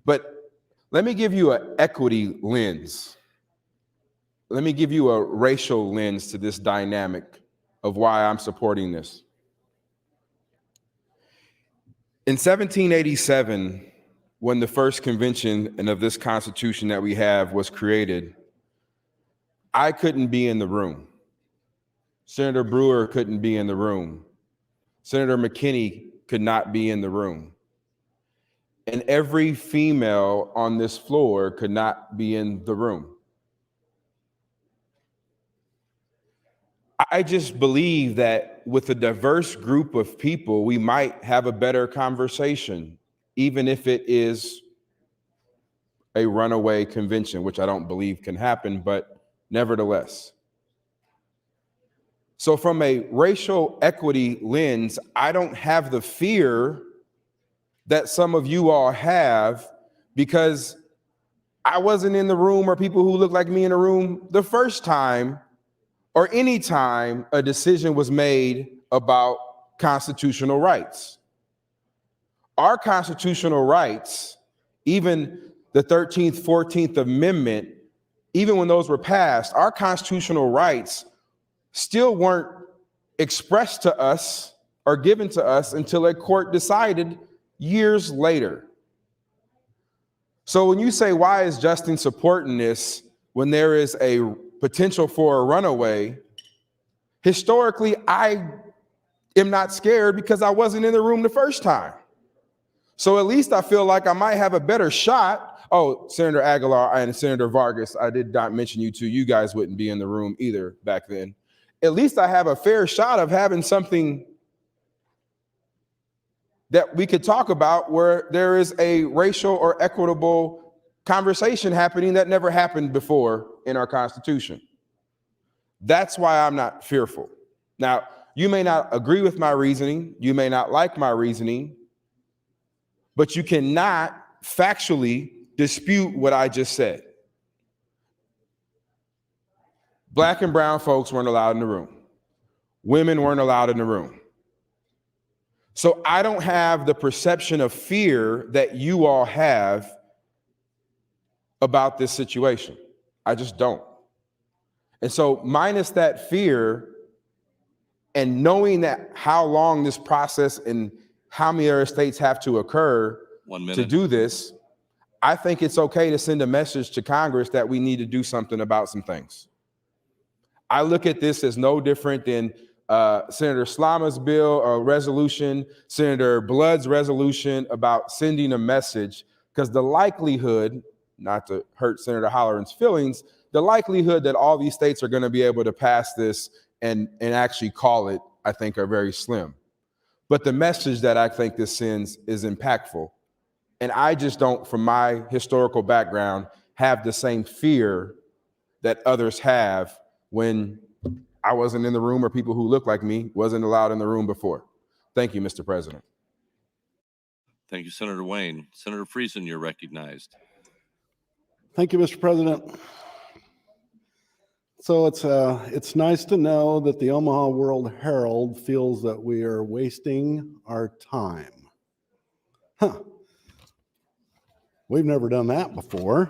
But let me give you an equity lens. Let me give you a racial lens to this dynamic of why I'm supporting this. In 1787, when the first convention and of this Constitution that we have was created, I couldn't be in the room. Senator Brewer couldn't be in the room. Senator McKinney could not be in the room. And every female on this floor could not be in the room. I just believe that with a diverse group of people, we might have a better conversation, even if it is a runaway convention, which I don't believe can happen, but nevertheless. So from a racial equity lens, I don't have the fear that some of you all have, because I wasn't in the room, or people who look like me in the room the first time or any time a decision was made about constitutional rights. Our constitutional rights, even the 13th, 14th Amendment, even when those were passed, our constitutional rights still weren't expressed to us or given to us until a court decided years later. So when you say, why is Justin supporting this when there is a potential for a runaway? Historically, I am not scared because I wasn't in the room the first time. So at least I feel like I might have a better shot. Oh, Senator Aguilar and Senator Vargas, I did not mention you two. You guys wouldn't be in the room either back then. At least I have a fair shot of having something that we could talk about where there is a racial or equitable conversation happening that never happened before in our Constitution. That's why I'm not fearful. Now, you may not agree with my reasoning, you may not like my reasoning, but you cannot factually dispute what I just said. Black and brown folks weren't allowed in the room. Women weren't allowed in the room. So I don't have the perception of fear that you all have about this situation. I just don't. And so minus that fear and knowing that how long this process and how many other states have to occur 1 minute to do this, I think it's okay to send a message to Congress that we need to do something about some things. I look at this as no different than Senator Slama's bill or resolution, Senator Blood's resolution about sending a message, because the likelihood, not to hurt Senator Holleran's feelings, the likelihood that all these states are going to be able to pass this and actually call it, I think, are very slim. But the message that I think this sends is impactful. And I just don't, from my historical background, have the same fear that others have when I wasn't in the room or people who look like me wasn't allowed in the room before. Thank you, Mr. President. Thank you, Senator Wayne. Senator Friesen, you're recognized. Thank you, Mr. President. So it's nice to know that the Omaha World Herald feels that we are wasting our time. Huh. We've never done that before.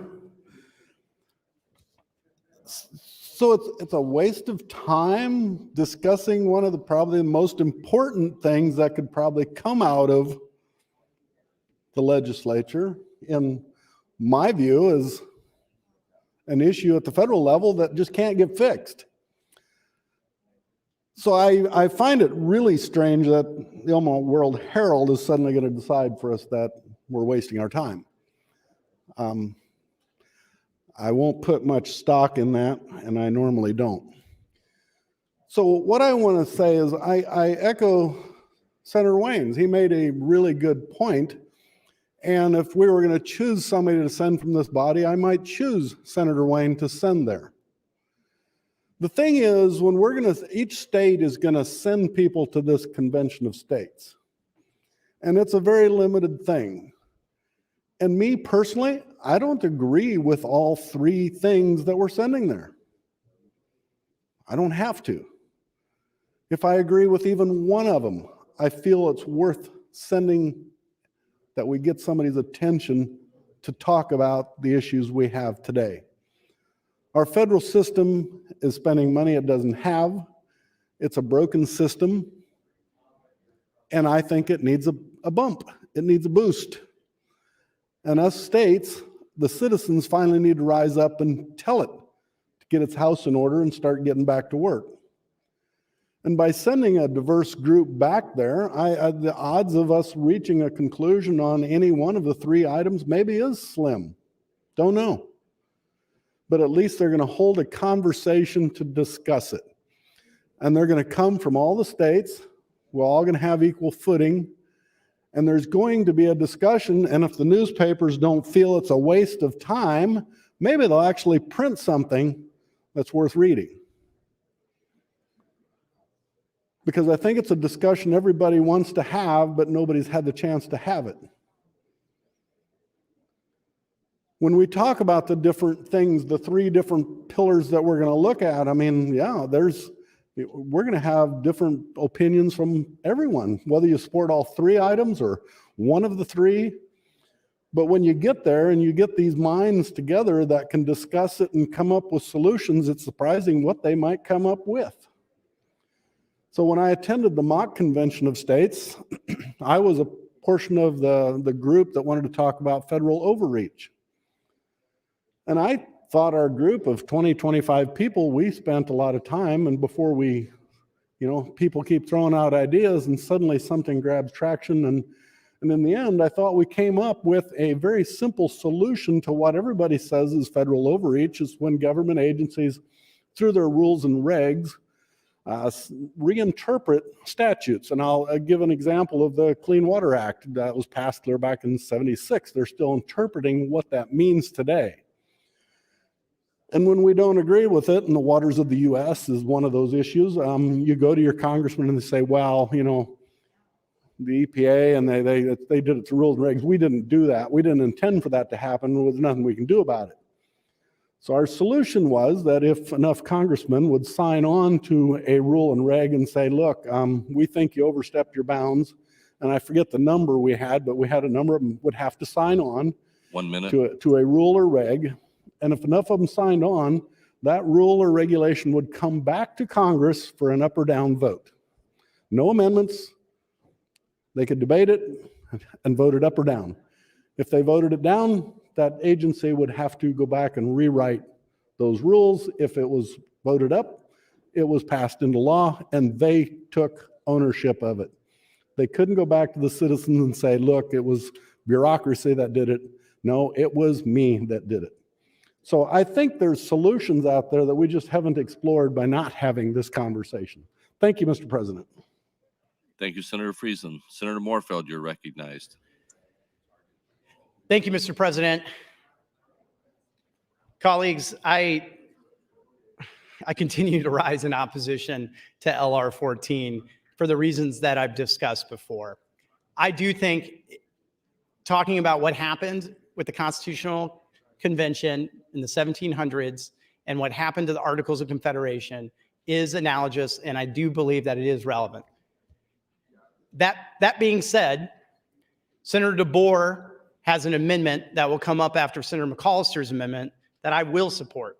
So it's a waste of time discussing one of the probably the most important things that could probably come out of the legislature, in my view, is an issue at the federal level that just can't get fixed. So I find it really strange that the Omaha World Herald is suddenly going to decide for us that we're wasting our time. I won't put much stock in that, and I normally don't. So what I want to say is I echo Senator Wayne's. He made a really good point. And if we were going to choose somebody to send from this body, I might choose Senator Wayne to send there. The thing is, when each state is going to send people to this convention of states, and it's a very limited thing. And me personally, I don't agree with all three things that we're sending there. I don't have to. If I agree with even one of them, I feel it's worth sending, that we get somebody's attention to talk about the issues we have today. Our federal system is spending money it doesn't have. It's a broken system. And I think it needs a bump. It needs a boost. And us states, the citizens finally need to rise up and tell it to get its house in order and start getting back to work. And by sending a diverse group back there, the odds of us reaching a conclusion on any one of the three items maybe is slim. Don't know. But at least they're going to hold a conversation to discuss it. And they're going to come from all the states. We're all going to have equal footing. And there's going to be a discussion, and if the newspapers don't feel it's a waste of time, maybe they'll actually print something that's worth reading. Because I think it's a discussion everybody wants to have, but nobody's had the chance to have it. when we talk about the different things, the three different pillars that we're going to look at, I mean, yeah, we're going to have different opinions from everyone, whether you support all three items or one of the three. But when you get there and you get these minds together that can discuss it and come up with solutions, it's surprising what they might come up with. So when I attended the mock convention of states, I was a portion of the group that wanted to talk about federal overreach. And I thought our group of 20, 25 people, we spent a lot of time, and before we, people keep throwing out ideas and suddenly something grabs traction. And in the end, I thought we came up with a very simple solution to what everybody says is federal overreach, is when government agencies, through their rules and regs, reinterpret statutes. And I'll give an example of the Clean Water Act that was passed there back in '76. They're still interpreting what that means today. And when we don't agree with it, and the waters of the U.S. is one of those issues, you go to your congressman and they say, well, the EPA and they did its rules and regs. We didn't do that. We didn't intend for that to happen. There was nothing we can do about it. So our solution was that if enough congressmen would sign on to a rule and reg and say, look, we think you overstepped your bounds, and I forget the number we had, but we had a number of them would have to sign on 1 minute to a rule or reg. And if enough of them signed on, that rule or regulation would come back to Congress for an up or down vote. No amendments. They could debate it and vote it up or down. If they voted it down, that agency would have to go back and rewrite those rules. If it was voted up, it was passed into law, and they took ownership of it. They couldn't go back to the citizens and say, look, it was bureaucracy that did it. No, it was me that did it. So I think there's solutions out there that we just haven't explored by not having this conversation. Thank you, Mr. President. Thank you, Senator Friesen. Senator Moorfield, you're recognized. Thank you, Mr. President. Colleagues, I continue to rise in opposition to LR 14 for the reasons that I've discussed before. I do think talking about what happened with the Constitutional Convention in the 1700s and what happened to the Articles of Confederation is analogous, and I do believe that it is relevant. That being said, Senator DeBoer has an amendment that will come up after Senator McAllister's amendment that I will support.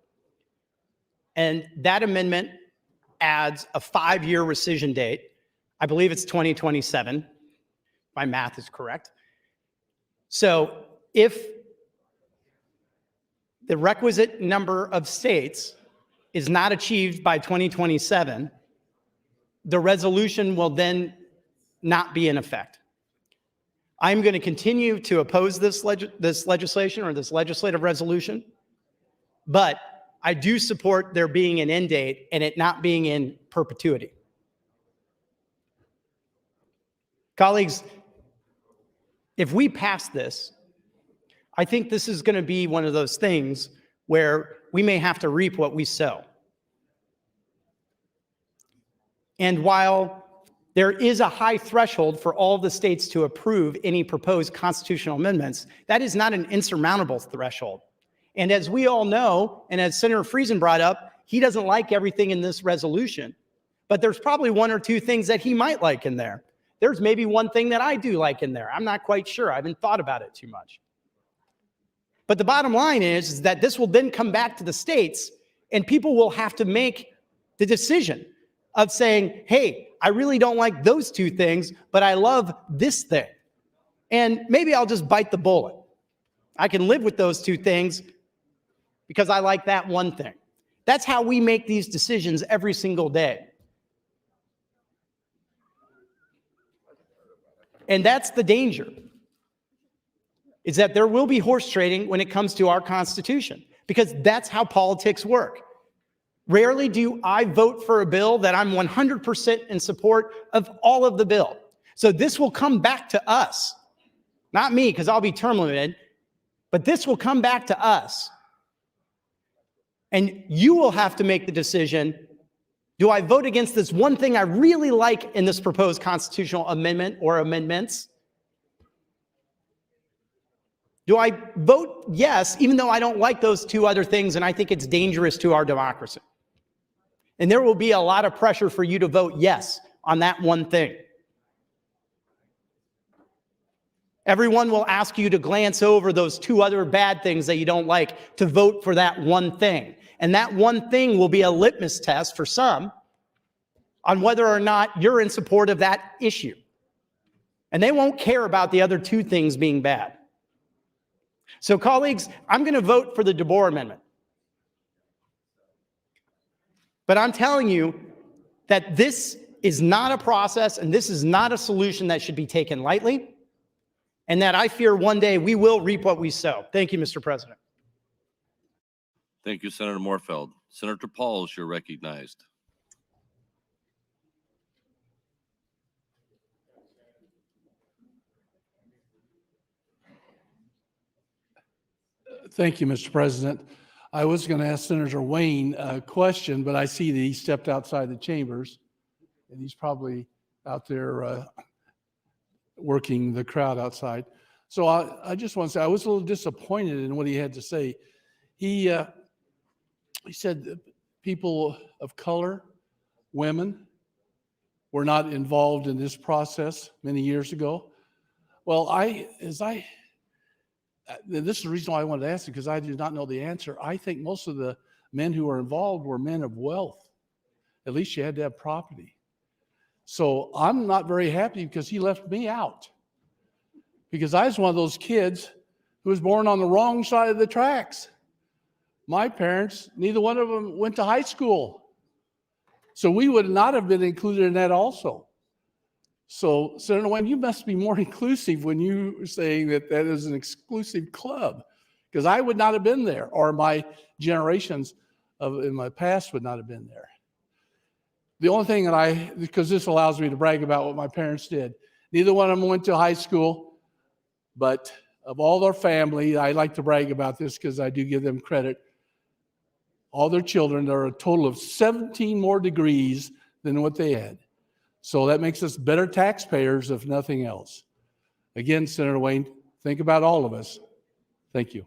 And that amendment adds a 5-year rescission date. I believe it's 2027. My math is correct. So if the requisite number of states is not achieved by 2027, the resolution will then not be in effect. I'm going to continue to oppose this legislation or this legislative resolution, but I do support there being an end date and it not being in perpetuity. Colleagues, if we pass this, I think this is going to be one of those things where we may have to reap what we sow. And while there is a high threshold for all the states to approve any proposed constitutional amendments, that is not an insurmountable threshold. And as we all know, and as Senator Friesen brought up, he doesn't like everything in this resolution, but there's probably 1 or 2 things that he might like in there. There's maybe one thing that I do like in there. I'm not quite sure. I haven't thought about it too much. But the bottom line is that this will then come back to the states, and people will have to make the decision of saying, hey, I really don't like those 2 things, but I love this thing. And maybe I'll just bite the bullet. I can live with those 2 things because I like that one thing. That's how we make these decisions every single day. And that's the danger, is that there will be horse trading when it comes to our Constitution, because that's how politics work. Rarely do I vote for a bill that I'm 100% in support of all of the bill. So this will come back to us, not me, because I'll be term limited, but this will come back to us. And you will have to make the decision, do I vote against this one thing I really like in this proposed constitutional amendment or amendments? Do I vote yes, even though I don't like those two other things and I think it's dangerous to our democracy? And there will be a lot of pressure for you to vote yes on that one thing. Everyone will ask you to glance over those two other bad things that you don't like to vote for that one thing. And that one thing will be a litmus test for some on whether or not you're in support of that issue. And they won't care about the other two things being bad. So, colleagues, I'm going to vote for the DeBoer Amendment. But I'm telling you that this is not a process and this is not a solution that should be taken lightly, and that I fear one day we will reap what we sow. Thank you, Mr. President. Thank you, Senator Moorfield. Senator Pauls, you're recognized. Thank you, Mr. President. I was going to ask Senator Wayne a question, but I see that he stepped outside the chambers, and he's probably out there working the crowd outside. So I just want to say I was a little disappointed in what he had to say. He said that people of color, women, were not involved in this process many years ago. Well, this is the reason why I wanted to ask it, because I did not know the answer. I think most of the men who were involved were men of wealth. At least you had to have property. So I'm not very happy because he left me out. Because I was one of those kids who was born on the wrong side of the tracks. My parents, neither one of them went to high school. So we would not have been included in that also. So, Senator Wayne, you must be more inclusive when you are saying that that is an exclusive club, because I would not have been there, or my generations in my past would not have been there. The only thing that because this allows me to brag about what my parents did. Neither one of them went to high school, but of all their family, I like to brag about this because I do give them credit. All their children, there are a total of 17 more degrees than what they had. So that makes us better taxpayers, if nothing else. Again, Senator Wayne, think about all of us. Thank you.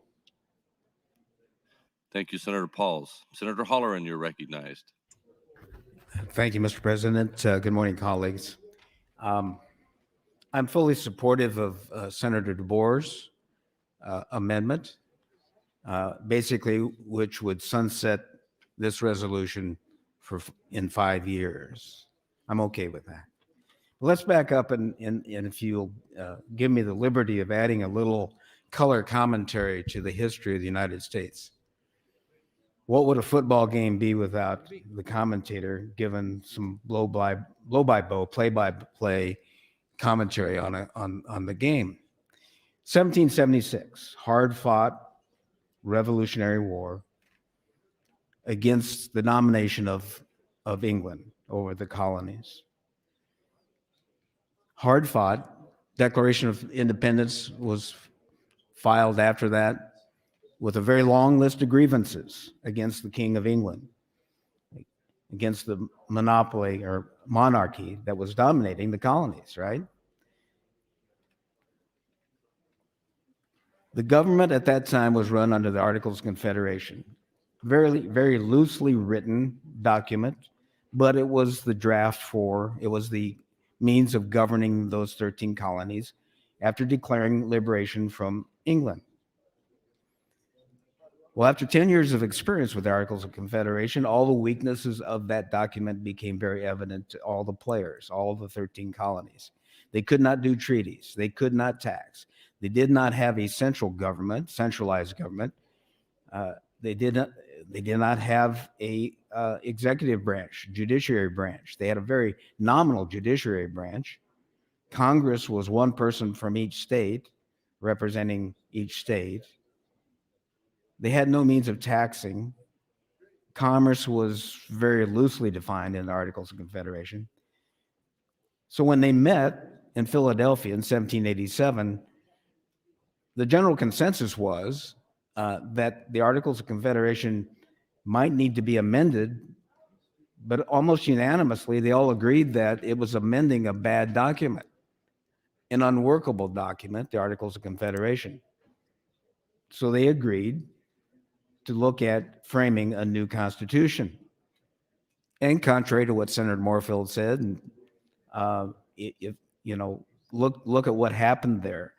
Thank you, Senator Pauls. Senator Holleran, you're recognized. Thank you, Mr. President. Good morning, colleagues. I'm fully supportive of Senator DeBoer's amendment, basically, which would sunset this resolution in 5 years. I'm okay with that. Let's back up and if you'll give me the liberty of adding a little color commentary to the history of the United States. What would a football game be without the commentator giving some blow-by-blow, play-by-play commentary on the game? 1776, hard-fought Revolutionary War against the domination of England over the colonies. Hard fought. Declaration of Independence was filed after that with a very long list of grievances against the King of England, against the monopoly or monarchy that was dominating the colonies, right? The government at that time was run under the Articles of Confederation. Very, very loosely written document, but it was the it was the means of governing those 13 colonies after declaring liberation from England. Well, after 10 years of experience with the Articles of Confederation, all the weaknesses of that document became very evident to all the players, all of the 13 colonies. They could not do treaties. They could not tax. They did not have a central government, centralized government. They did not have a executive branch, judiciary branch. They had a very nominal judiciary branch. Congress was one person from each state, representing each state. They had no means of taxing. Commerce was very loosely defined in the Articles of Confederation. So when they met in Philadelphia in 1787, the general consensus was that the Articles of Confederation might need to be amended, but almost unanimously, they all agreed that it was amending a bad document, an unworkable document, the Articles of Confederation. So they agreed to look at framing a new constitution. And contrary to what Senator Moorfield said, and if look at what happened there.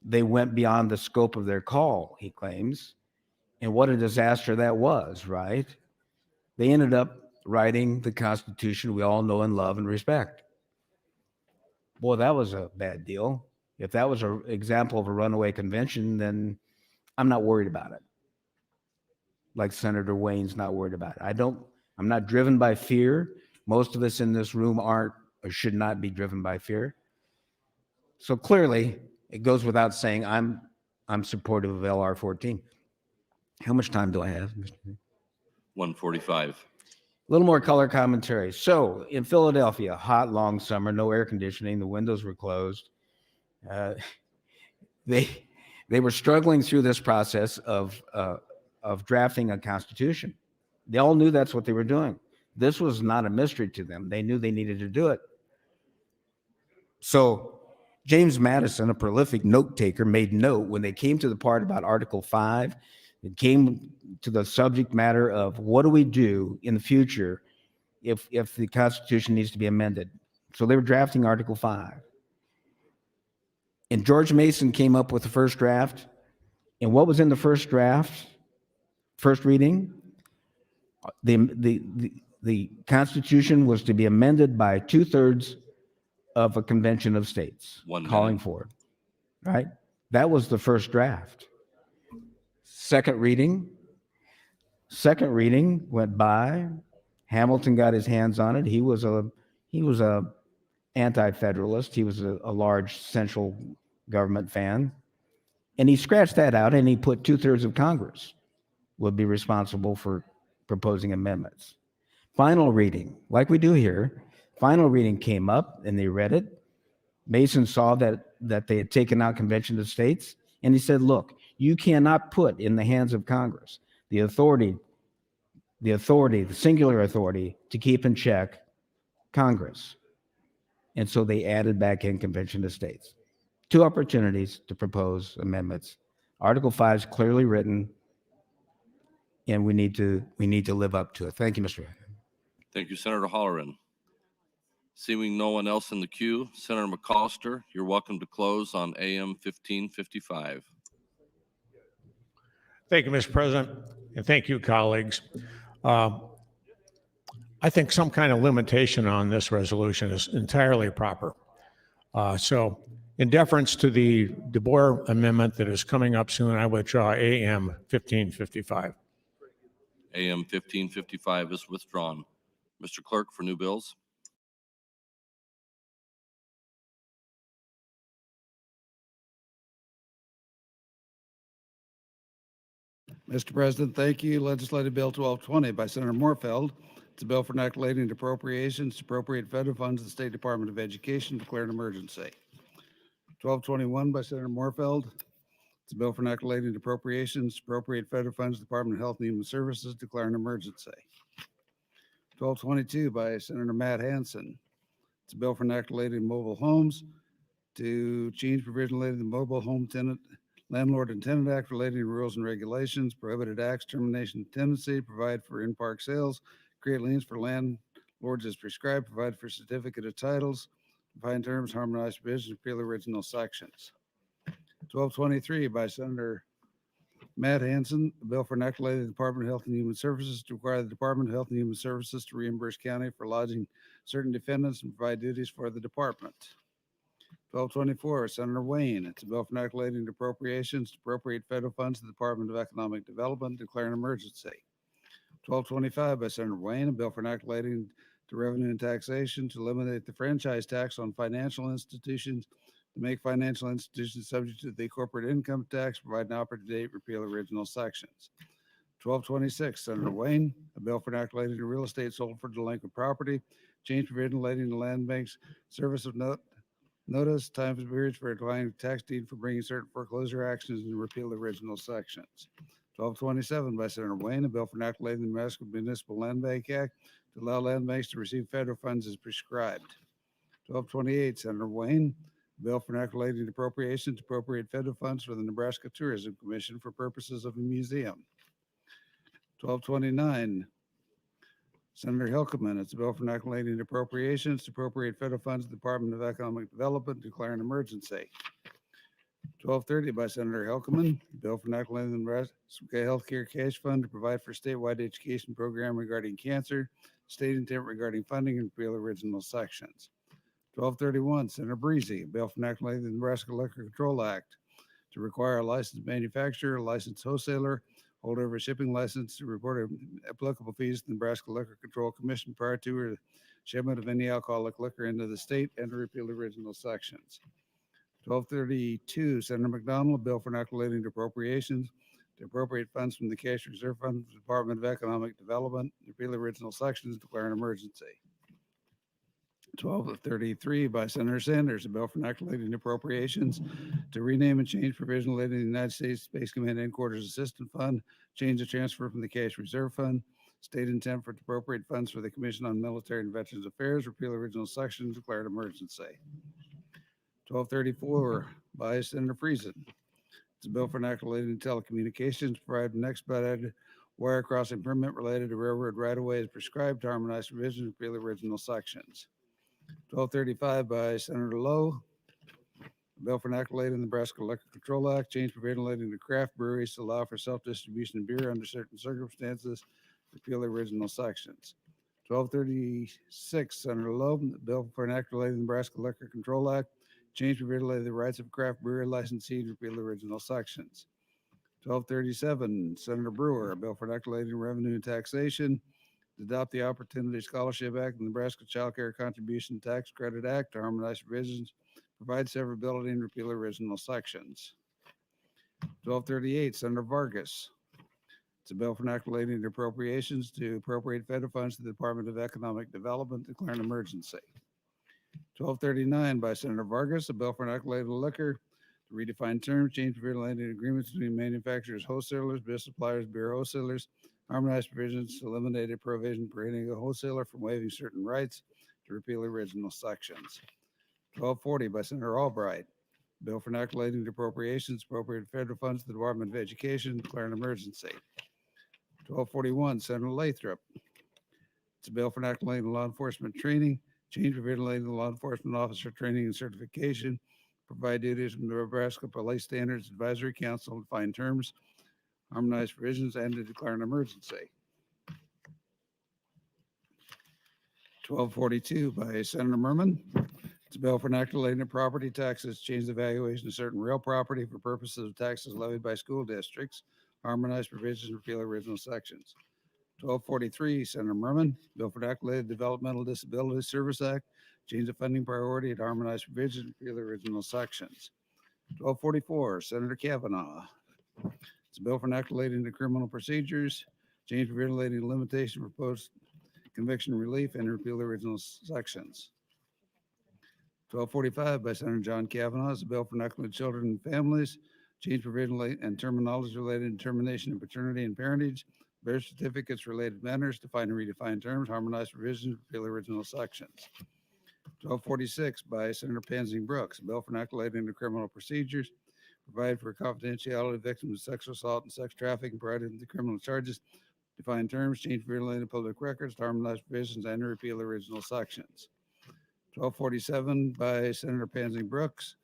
They went beyond the scope of their call, he claims, and what a disaster that was, right? They ended up writing the Constitution we all know and love and respect. Boy, that was a bad deal. If that was an example of a runaway convention, then I'm not worried about it. Like Senator Wayne's not worried about it. I'm not driven by fear. Most of us in this room aren't or should not be driven by fear. So clearly, it goes without saying I'm supportive of LR 14. How much time do I have, Mr. 1:45. A little more color commentary. So in Philadelphia, hot, long summer, no air conditioning, the windows were closed. They were struggling through this process of drafting a constitution. They all knew that's what they were doing. This was not a mystery to them. They knew they needed to do it. So James Madison, a prolific note taker, made note when they came to the part about Article 5. It came to the subject matter of what do we do in the future if the Constitution needs to be amended. So they were drafting Article 5. And George Mason came up with the first draft. And what was in the first draft, first reading? The Constitution was to be amended by 2/3 of a convention of states calling for it, right? That was the first draft. Second reading went by. Hamilton got his hands on it. He was a anti-federalist. He was a large central government fan. And he scratched that out and he put 2/3 of Congress would be responsible for proposing amendments. Final reading, like we do here, final reading came up and they read it. Mason saw that they had taken out Convention of States, and he said, look, you cannot put in the hands of Congress the singular authority to keep in check Congress. And so they added back in Convention of States. 2 opportunities to propose amendments. Article 5 is clearly written, and we need to live up to it. Thank you, Mr. Thank you, Senator Holleran. Seeing no one else in the queue, Senator McCollister, you're welcome to close on AM 1555. Thank you, Mr. President, and thank you, colleagues. I think some kind of limitation on this resolution is entirely proper. So in deference to the DeBoer amendment that is coming up soon, I withdraw AM 1555. AM 1555 is withdrawn. Mr. Clerk, for new bills. Mr. President, thank you. Legislative Bill 1220 by Senator Moorfield. It's a bill for enacting appropriations to appropriate federal funds to the State Department of Education, declare an emergency. 1221 by Senator Moorfield. It's a bill for enacting appropriations to appropriate federal funds to the Department of Health and Human Services, declare an emergency. 1222 by Senator Matt Hansen. It's a bill for enacting mobile homes to change provision related to the Mobile Home Tenant Landlord and Tenant Act relating to rules and regulations, prohibited acts, termination of tenancy, provide for in-park sales, create liens for landlords as prescribed, provide for certificate of titles, define terms, harmonize provisions, repeal original sections. 1223 by Senator Matt Hansen, a bill for enacting the Department of Health and Human Services to require the Department of Health and Human Services to reimburse county for lodging certain defendants and provide duties for the department. 1224, Senator Wayne. It's a bill for enacting appropriations to appropriate federal funds to the Department of Economic Development, declare an emergency. 1225 by Senator Wayne, a bill for enacting to revenue and taxation to eliminate the franchise tax on financial institutions, to make financial institutions subject to the corporate income tax, provide an operative date, repeal original sections. 1226, Senator Wayne, a bill for enacting to real estate sold for delinquent property, change provision relating to land banks, service of notice, times and periods for declining tax deed for bringing certain foreclosure actions, and repeal the original sections. 1227 by Senator Wayne, a bill for enacting the Nebraska Municipal Land Bank Act to allow land banks to receive federal funds as prescribed. 1228, Senator Wayne, Bill for enacting appropriations to appropriate federal funds for the Nebraska Tourism Commission for purposes of a museum. 1229, Senator Hilkeman, it's a bill for enacting appropriations to appropriate federal funds to the Department of Economic Development, declare an emergency. 1230 by Senator Hilkeman, bill for enacting the Nebraska Healthcare Cash Fund to provide for statewide education program regarding cancer, state intent regarding funding, and repeal original sections. 1231, Senator Breezy, bill for enacting the Nebraska Liquor Control Act to require a licensed manufacturer, a licensed wholesaler, holder of a shipping license to report applicable fees to the Nebraska Liquor Control Commission prior to or shipment of any alcoholic liquor into the state, and to repeal original sections. 1232, Senator McDonald, a bill for enacting appropriations to appropriate funds from the cash reserve fund of the Department of Economic Development, repeal original sections, declare an emergency. 1233 by Senator Sanders, a bill for enacting appropriations to rename and change provision relating to the United States Space Command Headquarters Assistance Fund, change the transfer from the cash reserve fund, state intent for appropriate funds for the Commission on Military and Veterans Affairs, repeal original sections, declare an emergency. 1234 by Senator Friesen. It's a bill for enacting telecommunications, provide an expedited wire crossing permit related to railroad right-of-way as prescribed, to harmonize provisions, repeal original sections. 1235 by Senator Lowe, a bill for enacting the Nebraska Liquor Control Act, change provision relating to craft breweries to allow for self-distribution of beer under certain circumstances, repeal original sections. 1236, Senator Lowe, a bill for enacting the Nebraska Liquor Control Act, change provision relating to the rights of craft brewery licensee, repeal original sections. 1237, Senator Brewer, a bill for enacting revenue and taxation, to adopt the Opportunity Scholarship Act, the Nebraska Child Care Contribution Tax Credit Act, to harmonize provisions, provide severability, and repeal original sections. 1238, Senator Vargas. It's a bill for enacting appropriations to appropriate federal funds to the Department of Economic Development, declare an emergency. 1239 by Senator Vargas, a bill for enacting liquor to redefine terms, change provision agreements between manufacturers, wholesalers, beer suppliers, beer wholesalers, harmonize provisions, eliminate a provision prohibiting a wholesaler from waiving certain rights, to repeal original sections. 1240 by Senator Albright, bill for enacting appropriations, appropriate federal funds to the Department of Education, declare an emergency. 1241, Senator Lathrop. It's a bill for enacting law enforcement training, change provision relating to law enforcement officer training and certification, provide duties from the Nebraska Police Standards Advisory Council, define terms, harmonize provisions, and to declare an emergency. 1242 by Senator Merman. It's a bill for enacting property taxes, change the valuation of certain real property for purposes of taxes levied by school districts, harmonize provisions, repeal original sections. 1243, Senator Merman, bill for enacting Developmental Disability Service Act, change the funding priority and harmonize provisions, repeal original sections. 1244, Senator Kavanaugh. It's a bill for enacting the criminal procedures, change provision relating to limitation for post-conviction relief, and repeal the original sections. 1245 by Senator John Kavanaugh is a bill for enacting children and families, change provision and terminology related to termination of paternity and parentage, birth certificates related matters, define and redefine terms, harmonize provisions, repeal original sections. 1246 by Senator Pansy Brooks, a bill for enacting the criminal procedures, provide for confidentiality of victims of sexual assault and sex trafficking, provided the criminal charges, define terms, change related public records, harmonize provisions, and repeal original sections. 1247 by Senator Pansy Brooks,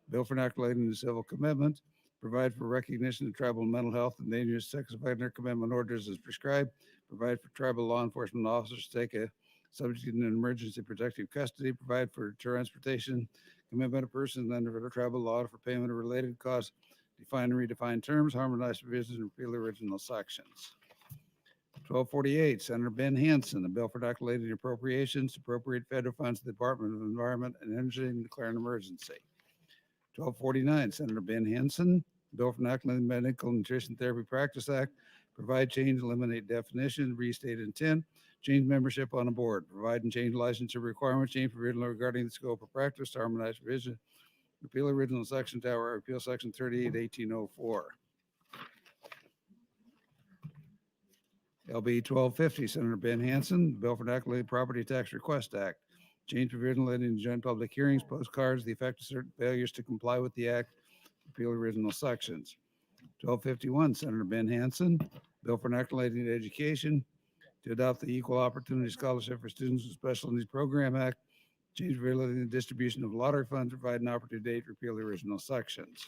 bill for enacting the civil commitment, provide for recognition of tribal mental health and dangerous sex offender commitment orders as prescribed, provide for tribal law enforcement officers to take a subject in an emergency protective custody, provide for transportation commitment of persons under tribal law for payment of related costs, define and redefine terms, harmonize provisions, and repeal original sections. 1248, Senator Ben Hansen, a bill for enacting appropriations to appropriate federal funds to the Department of Environment and Energy and declare an emergency. 1249, Senator Ben Hansen, bill for enacting the Medical Nutrition Therapy Practice Act, provide, change, eliminate definition, restate intent, change membership on a board, provide and change licensure requirements, change provision regarding the scope of practice, harmonize provision, repeal original section tower, repeal section 38, 1804. LB 1250, Senator Ben Hansen, bill for enacting the Property Tax Request Act, change provision relating to joint public hearings, postcards, the effect of certain failures to comply with the act, repeal original sections. 1251, Senator Ben Hansen, bill for an act relating to education, to adopt the Equal Opportunity Scholarship for Students with Special Needs Program Act, change relating to the distribution of lottery funds, provide an operative date, repeal the original sections.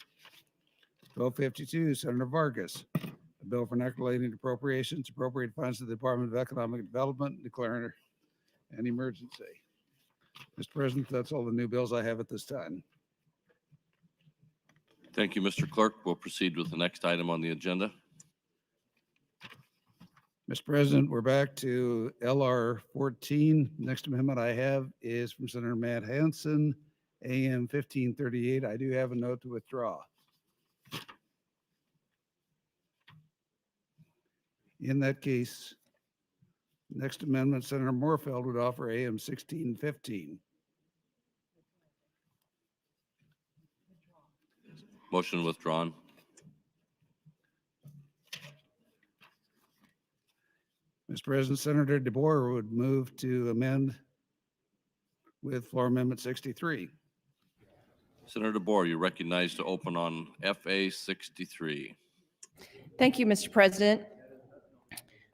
1252, Senator Vargas, a bill for an act relating to appropriations, appropriate funds to the Department of Economic Development, declaring an emergency. Mr. President, that's all the new bills I have at this time. Thank you, Mr. Clerk. We'll proceed with the next item on the agenda. Mr. President, we're back to LR 14. Next amendment I have is from Senator Matt Hansen, AM 1538. I do have a note to withdraw. In that case, next amendment, Senator Moorfeld would offer AM 1615. Motion withdrawn. Mr. President, Senator DeBoer would move to amend with floor amendment 63. Senator DeBoer, you're recognized to open on FA 63. Thank you, Mr. President.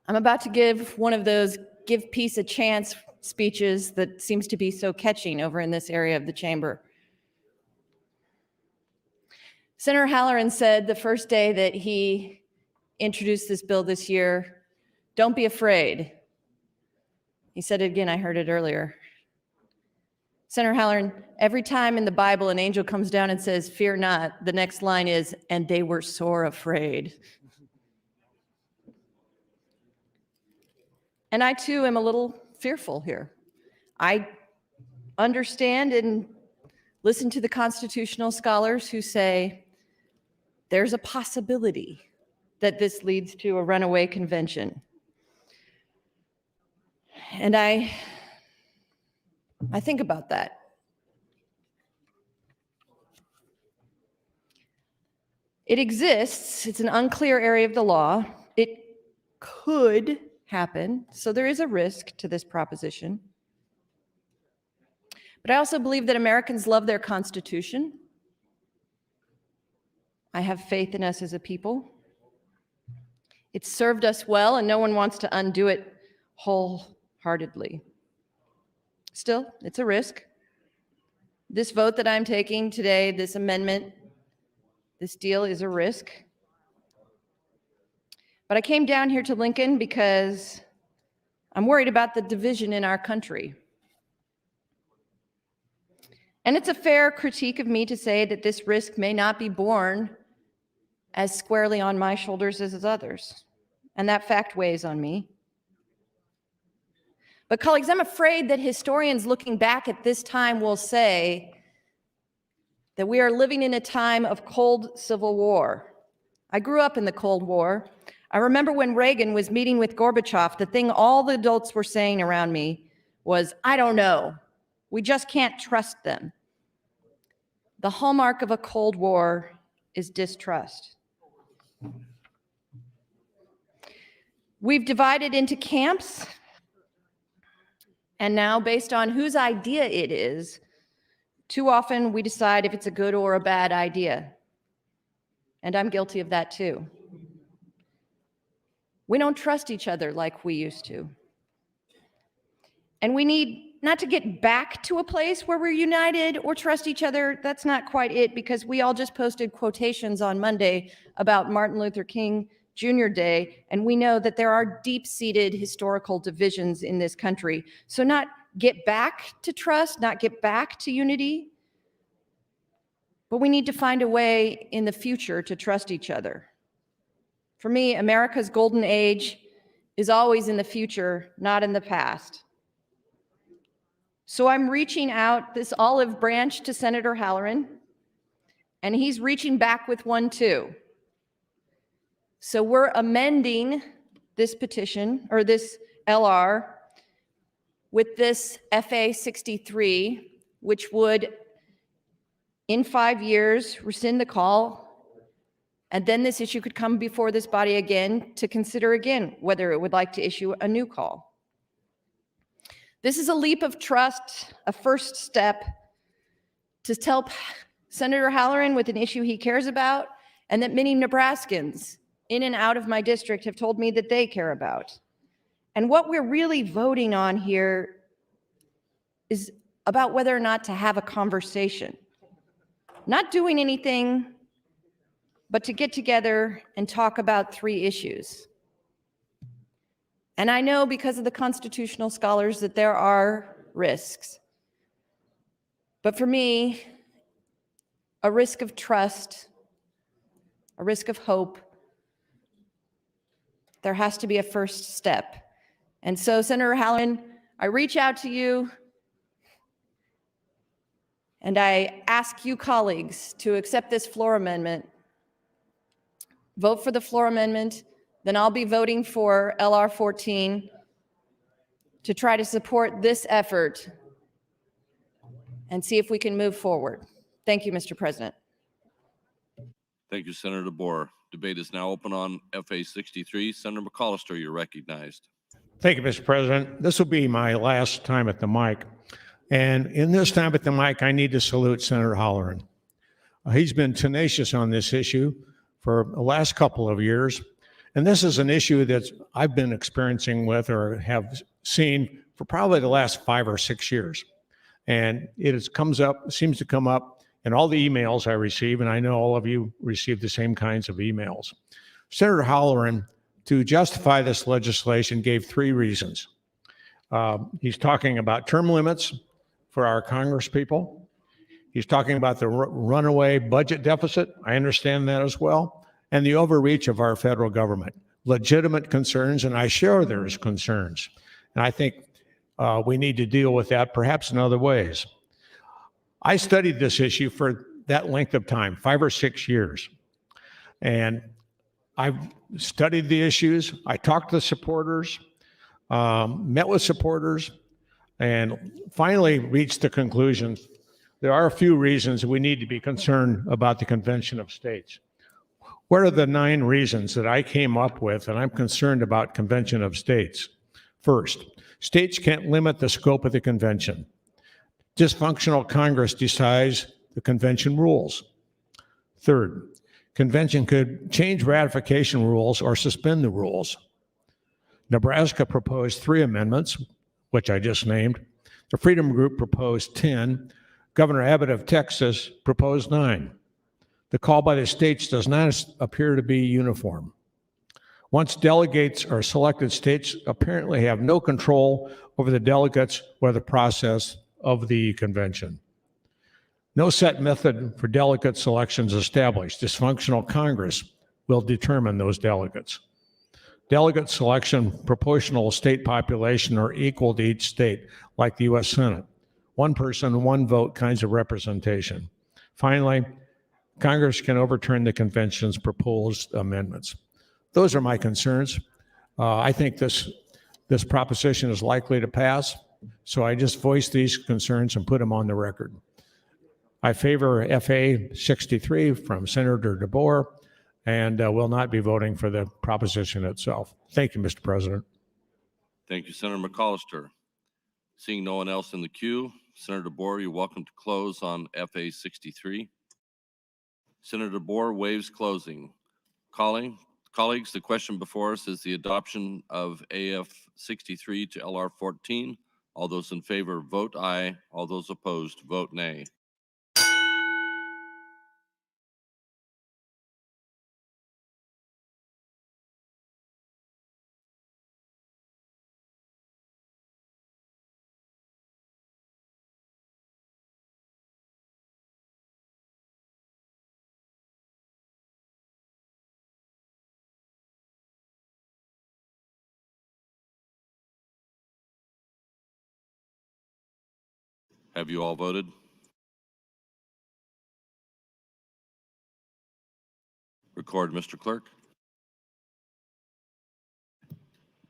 I'm about to give one of those give peace a chance speeches that seems to be so catching over in this area of the chamber. Senator Halloran said the first day that he introduced this bill this year, "Don't be afraid." He said it again, I heard it earlier. Senator Halloran, every time in the Bible an angel comes down and says, "Fear not," the next line is, "and they were sore afraid." And I too am a little fearful here. I understand and listen to the constitutional scholars who say there's a possibility that this leads to a runaway convention. And I think about that. It exists. It's an unclear area of the law. It could happen. So there is a risk to this proposition. But I also believe that Americans love their Constitution. I have faith in us as a people. It's served us well, and no one wants to undo it wholeheartedly. Still, it's a risk. This vote that I'm taking today, this amendment, this deal is a risk. But I came down here to Lincoln because I'm worried about the division in our country. And it's a fair critique of me to say that this risk may not be borne as squarely on my shoulders as others. And that fact weighs on me. But colleagues, I'm afraid that historians looking back at this time will say that we are living in a time of cold civil war. I grew up in the Cold War. I remember when Reagan was meeting with Gorbachev, the thing all the adults were saying around me was, "I don't know. We just can't trust them." The hallmark of a Cold War is distrust. We've divided into camps, and now, based on whose idea it is, too often we decide if it's a good or a bad idea. And I'm guilty of that too. We don't trust each other like we used to. And we need not to get back to a place where we're united or trust each other. That's not quite it, because we all just posted quotations on Monday about Martin Luther King Jr. Day, and we know that there are deep-seated historical divisions in this country. So not get back to trust, not get back to unity, but we need to find a way in the future to trust each other. For me, America's golden age is always in the future, not in the past. So I'm reaching out this olive branch to Senator Halloran, and he's reaching back with one too. So we're amending this petition, or this LR, with this FA 63, which would, in 5 years, rescind the call, and then this issue could come before this body again to consider again whether it would like to issue a new call. This is a leap of trust, a first step to help Senator Halloran with an issue he cares about and that many Nebraskans in and out of my district have told me that they care about. And what we're really voting on here is about whether or not to have a conversation. Not doing anything, but to get together and talk about 3 issues. And I know because of the constitutional scholars that there are risks. But for me, a risk of trust, a risk of hope, there has to be a first step. And so, Senator Halloran, I reach out to you and I ask you colleagues to accept this floor amendment. Vote for the floor amendment, then I'll be voting for LR 14 to try to support this effort and see if we can move forward. Thank you, Mr. President. Thank you, Senator DeBoer. Debate is now open on FA 63. Senator McCollister, you're recognized. Thank you, Mr. President. This will be my last time at the mic. And in this time at the mic, I need to salute Senator Halloran. He's been tenacious on this issue for the last couple of years. And this is an issue that I've been experiencing with or have seen for probably the last 5 or 6 years. And seems to come up in all the emails I receive, and I know all of you receive the same kinds of emails. Senator Halloran, to justify this legislation, gave 3 reasons. He's talking about term limits for our Congress people. He's talking about the runaway budget deficit. I understand that as well. And the overreach of our federal government. Legitimate concerns, and I share those concerns. And I think we need to deal with that perhaps in other ways. I studied this issue for that length of time, 5 or 6 years. And I've studied the issues. I talked to supporters, met with supporters, and finally reached the conclusion there are a few reasons we need to be concerned about the Convention of States. What are the 9 reasons that I came up with and I'm concerned about Convention of States? First, states can't limit the scope of the convention. Dysfunctional Congress decides the convention rules. Third, convention could change ratification rules or suspend the rules. Nebraska proposed 3 amendments, which I just named. The Freedom Group proposed 10. Governor Abbott of Texas proposed 9. The call by the states does not appear to be uniform. Once delegates are selected, states apparently have no control over the delegates or the process of the convention. No set method for delegate selections established. Dysfunctional Congress will determine those delegates. Delegate selection proportional state population or equal to each state, like the U.S. Senate. 1 person, 1 vote kinds of representation. Finally, Congress can overturn the convention's proposed amendments. Those are my concerns. I think this proposition is likely to pass, so I just voiced these concerns and put them on the record. I favor FA 63 from Senator DeBoer and will not be voting for the proposition itself. Thank you, Mr. President. Thank you, Senator McCollister. Seeing no one else in the queue, Senator DeBoer, you're welcome to close on FA 63. Senator DeBoer waives closing. Colleagues, the question before us is the adoption of AF 63 to LR 14. All those in favor vote aye. All those opposed vote nay. Have you all voted? Record, Mr. Clerk.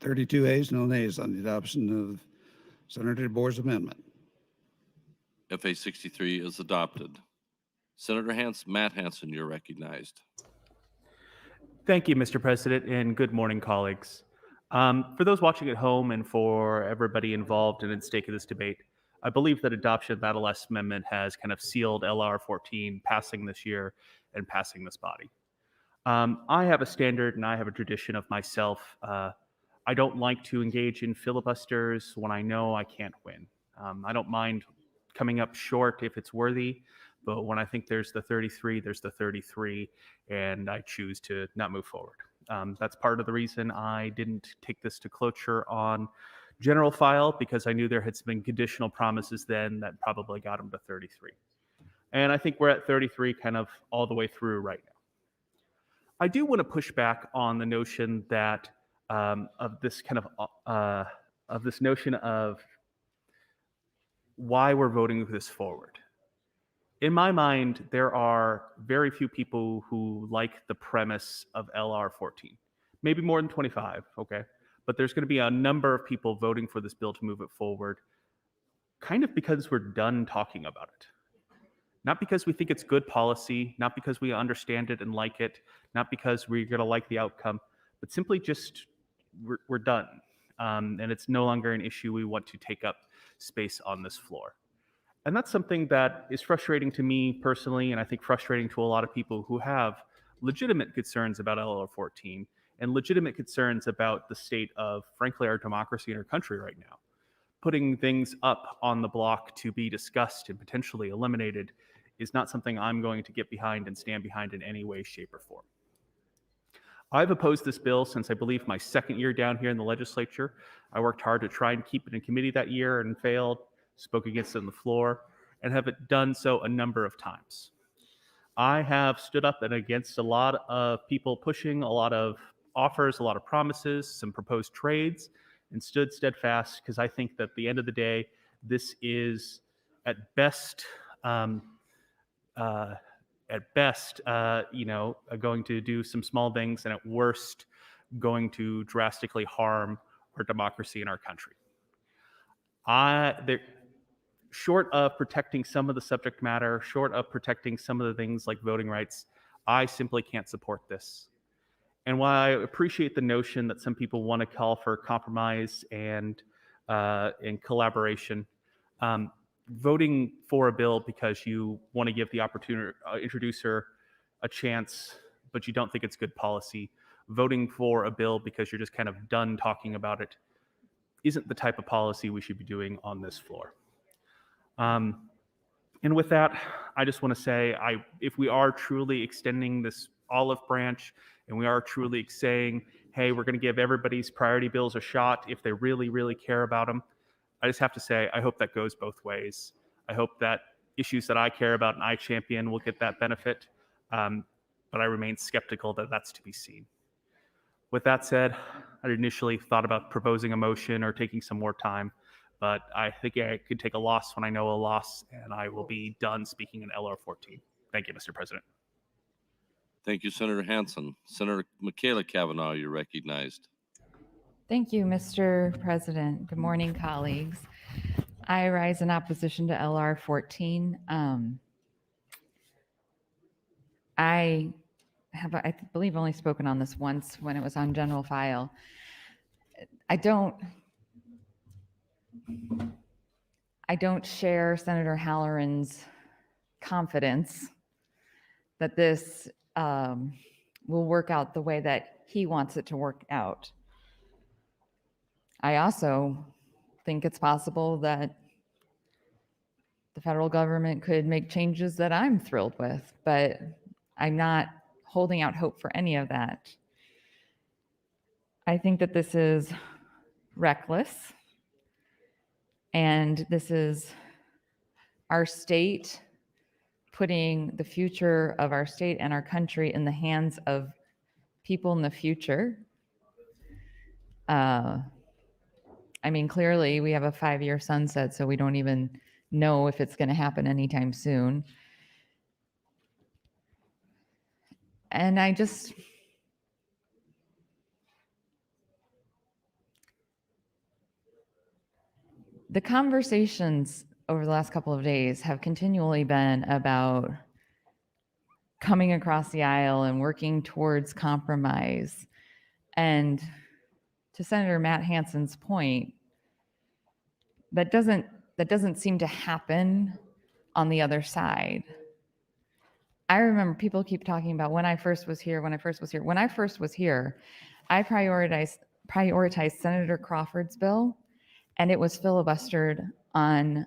32 ayes, no nays on the adoption of Senator DeBoer's amendment. FA 63 is adopted. Senator Matt Hansen, you're recognized. Thank you, Mr. President, and good morning, colleagues. For those watching at home and for everybody involved and at stake in this debate, I believe that adoption of that last amendment has kind of sealed LR 14 passing this year and passing this body. I have a standard and I have a tradition of myself. I don't like to engage in filibusters when I know I can't win. I don't mind coming up short if it's worthy, but when I think there's the 33, there's the 33, and I choose to not move forward. That's part of the reason I didn't take this to cloture on general file, because I knew there had been conditional promises then that probably got them to 33. And I think we're at 33 kind of all the way through right now. I do want to push back on the notion that of this notion of why we're voting this forward. In my mind, there are very few people who like the premise of LR 14. Maybe more than 25, okay? But there's going to be a number of people voting for this bill to move it forward, kind of because we're done talking about it. Not because we think it's good policy, not because we understand it and like it, not because we're going to like the outcome, but simply just we're done. And it's no longer an issue we want to take up space on this floor. And that's something that is frustrating to me personally, and I think frustrating to a lot of people who have legitimate concerns about LR 14 and legitimate concerns about the state of, frankly, our democracy in our country right now. Putting things up on the block to be discussed and potentially eliminated is not something I'm going to get behind and stand behind in any way, shape, or form. I've opposed this bill since I believe my second year down here in the legislature. I worked hard to try and keep it in committee that year and failed, spoke against it on the floor, and have done so a number of times. I have stood up and against a lot of people pushing a lot of offers, a lot of promises, some proposed trades, and stood steadfast because I think that at the end of the day, this is at best, going to do some small things, and at worst, going to drastically harm our democracy in our country. Short of protecting some of the subject matter, short of protecting some of the things like voting rights, I simply can't support this. And while I appreciate the notion that some people want to call for compromise and collaboration, voting for a bill because you want to give the introducer a chance, but you don't think it's good policy, voting for a bill because you're just kind of done talking about it, isn't the type of policy we should be doing on this floor. And with that, I just want to say, if we are truly extending this olive branch and we are truly saying, hey, we're going to give everybody's priority bills a shot if they really, really care about them, I just have to say, I hope that goes both ways. I hope that issues that I care about and I champion will get that benefit, but I remain skeptical that that's to be seen. With that said, I initially thought about proposing a motion or taking some more time, but I think I could take a loss when I know a loss, and I will be done speaking in LR 14. Thank you, Mr. President. Thank you, Senator Hansen. Senator Michaela Cavanaugh, you're recognized. Thank you, Mr. President. Good morning, colleagues. I rise in opposition to LR 14. I believe, only spoken on this once when it was on general file. I don't share Senator Halloran's confidence that this will work out the way that he wants it to work out. I also think it's possible that the federal government could make changes that I'm thrilled with, but I'm not holding out hope for any of that. I think that this is reckless, and this is our state putting the future of our state and our country in the hands of people in the future. I mean, clearly we have a 5-year sunset, so we don't even know if it's going to happen anytime soon. And the conversations over the last couple of days have continually been about coming across the aisle and working towards compromise. And to Senator Matt Hansen's point, that doesn't seem to happen on the other side. I remember people keep talking about when I first was here. When I first was here, I prioritized Senator Crawford's bill, and it was filibustered on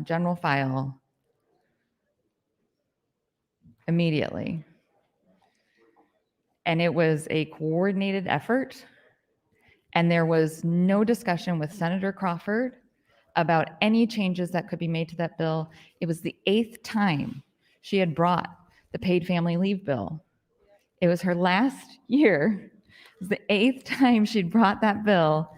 general file immediately. And it was a coordinated effort, and there was no discussion with Senator Crawford about any changes that could be made to that bill. It was the 8th time she had brought the paid family leave bill. It was her last year. It was the 8th time she'd brought that bill.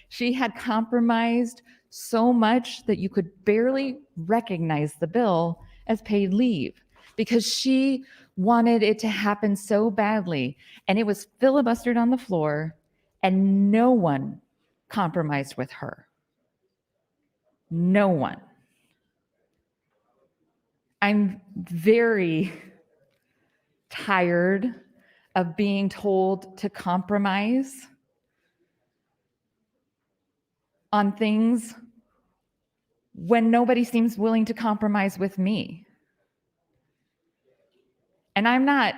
She had compromised so much that you could barely recognize the bill as paid leave because she wanted it to happen so badly. And it was filibustered on the floor, and no one compromised with her. No one. I'm very tired of being told to compromise on things when nobody seems willing to compromise with me. And I'm not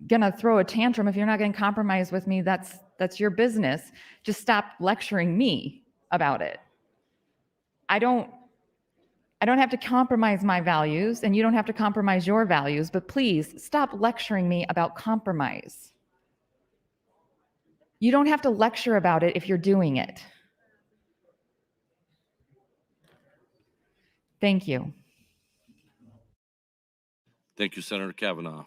gonna throw a tantrum. If you're not gonna compromise with me, that's your business. Just stop lecturing me about it. I don't have to compromise my values, and you don't have to compromise your values, but please stop lecturing me about compromise. You don't have to lecture about it if you're doing it. Thank you. Thank you, Senator Kavanaugh.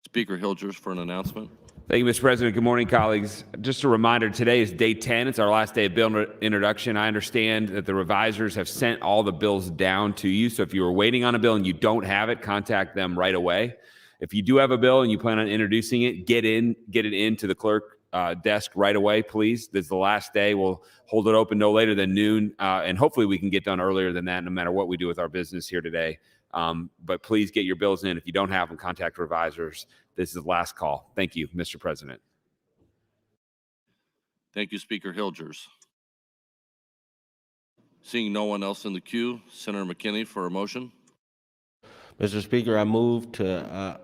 Speaker Hilgers for an announcement. Thank you, Mr. President. Good morning, colleagues. Just a reminder, today is day 10. It's our last day of bill introduction. I understand that the revisers have sent all the bills down to you. So if you were waiting on a bill and you don't have it, contact them right away. If you do have a bill and you plan on introducing it, get it into the clerk desk right away, please. This is the last day. We'll hold it open no later than noon. And hopefully we can get done earlier than that, no matter what we do with our business here today. But please get your bills in. If you don't have them, contact revisers. This is the last call. Thank you, Mr. President. Thank you, Speaker Hilgers. Seeing no one else in the queue, Senator McKinney for a motion. Mr. Speaker, I move to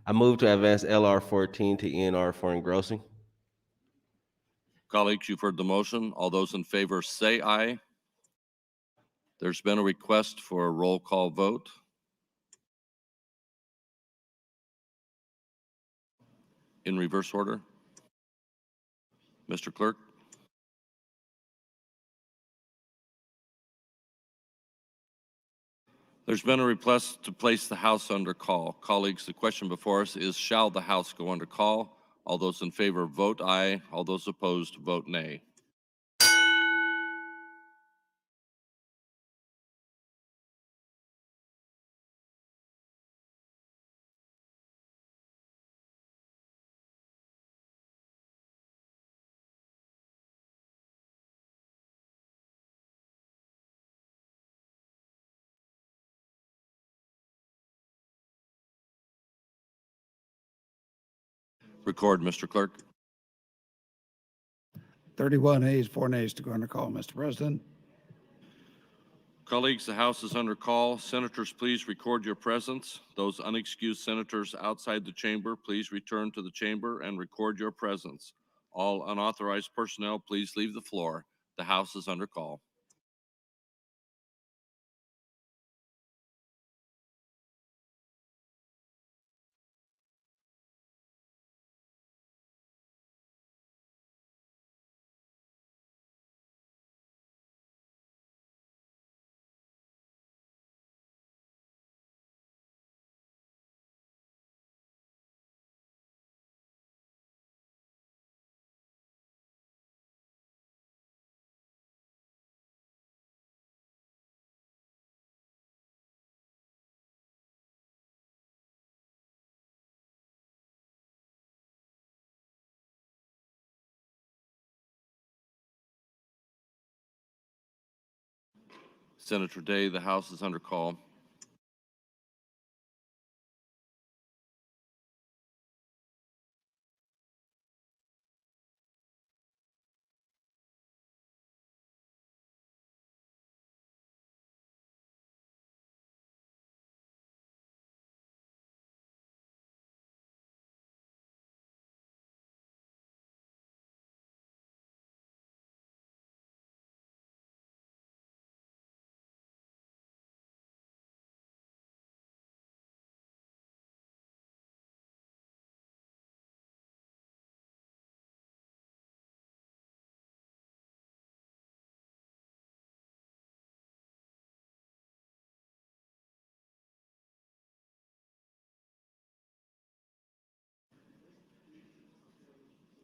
advance LR 14 to ENR for engrossing. Colleagues, you've heard the motion. All those in favor say aye. There's been a request for a roll call vote. In reverse order. Mr. Clerk. There's been a request to place the House under call. Colleagues, the question before us is, shall the House go under call? All those in favor vote aye. All those opposed vote nay. Record, Mr. Clerk. 31 ayes, 4 nays to go under call, Mr. President. Colleagues, the House is under call. Senators, please record your presence. Those unexcused senators outside the chamber, please return to the chamber and record your presence. All unauthorized personnel, please leave the floor. The House is under call. Senator Day, the House is under call.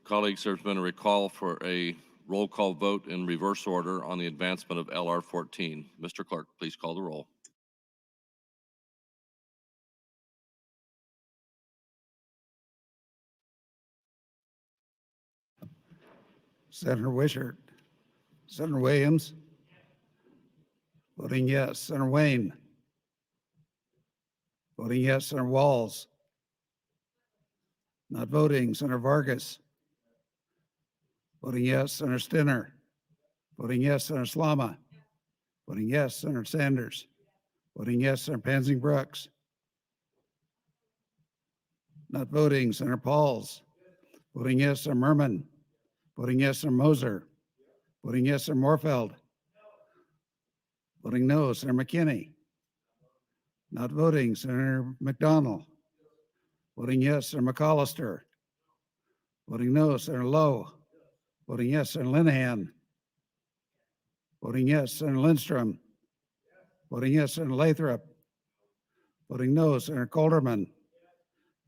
Colleagues, there's been a recall for a roll call vote in reverse order on the advancement of LR 14. Mr. Clerk, please call the roll. Senator Wishart, Senator Williams, voting yes. Senator Wayne, voting yes. Senator Walls, not voting. Senator Vargas, voting yes. Senator Stinner, voting yes. Senator Slama, voting yes. Senator Sanders, voting yes. Senator Pansing Brooks, not voting. Senator Pauls, voting yes. Senator Merman, voting yes. Senator Moser, voting yes. Senator Morfeld, voting no. Senator McKinney, not voting. Senator McDonald, voting yes. Senator McAllister, voting no. Senator Lowe, voting yes. Senator Linehan, voting yes. Senator Lindstrom, voting yes. Senator Lathrop, voting no. Senator Calderman,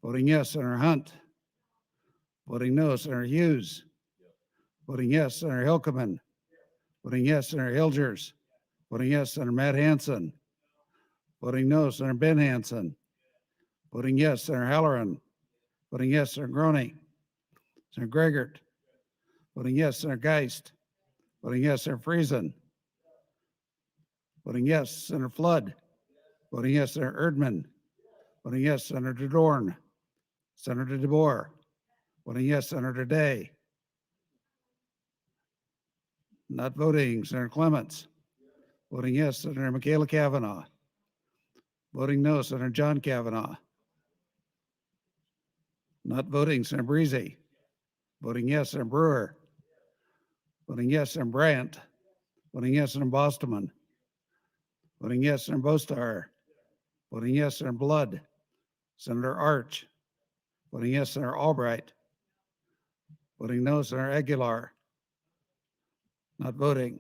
voting yes. Senator Hunt, voting no. Senator Hughes, voting yes. Senator Hilkeman, voting yes. Senator Hilgers, voting yes. Senator Matt Hansen, voting no. Senator Ben Hansen, voting yes. Senator Halloran, voting yes. Senator Groney, Senator Gregert, voting yes. Senator Geist, voting yes. Senator Friesen, voting yes. Senator Flood, voting yes. Senator Erdman, voting yes. Senator Dorn, Senator DeBoer, voting yes. Senator Day, not voting. Senator Clements, voting yes. Senator Michaela Kavanaugh, voting no. Senator John Kavanaugh, not voting. Senator Breezy, voting yes. Senator Brewer, voting yes. Senator Brandt, voting yes. Senator Bostoman, voting yes. Senator Bostar, voting yes. Senator Blood, Senator Arch, voting yes. Senator Albright, voting no. Senator Aguilar, not voting.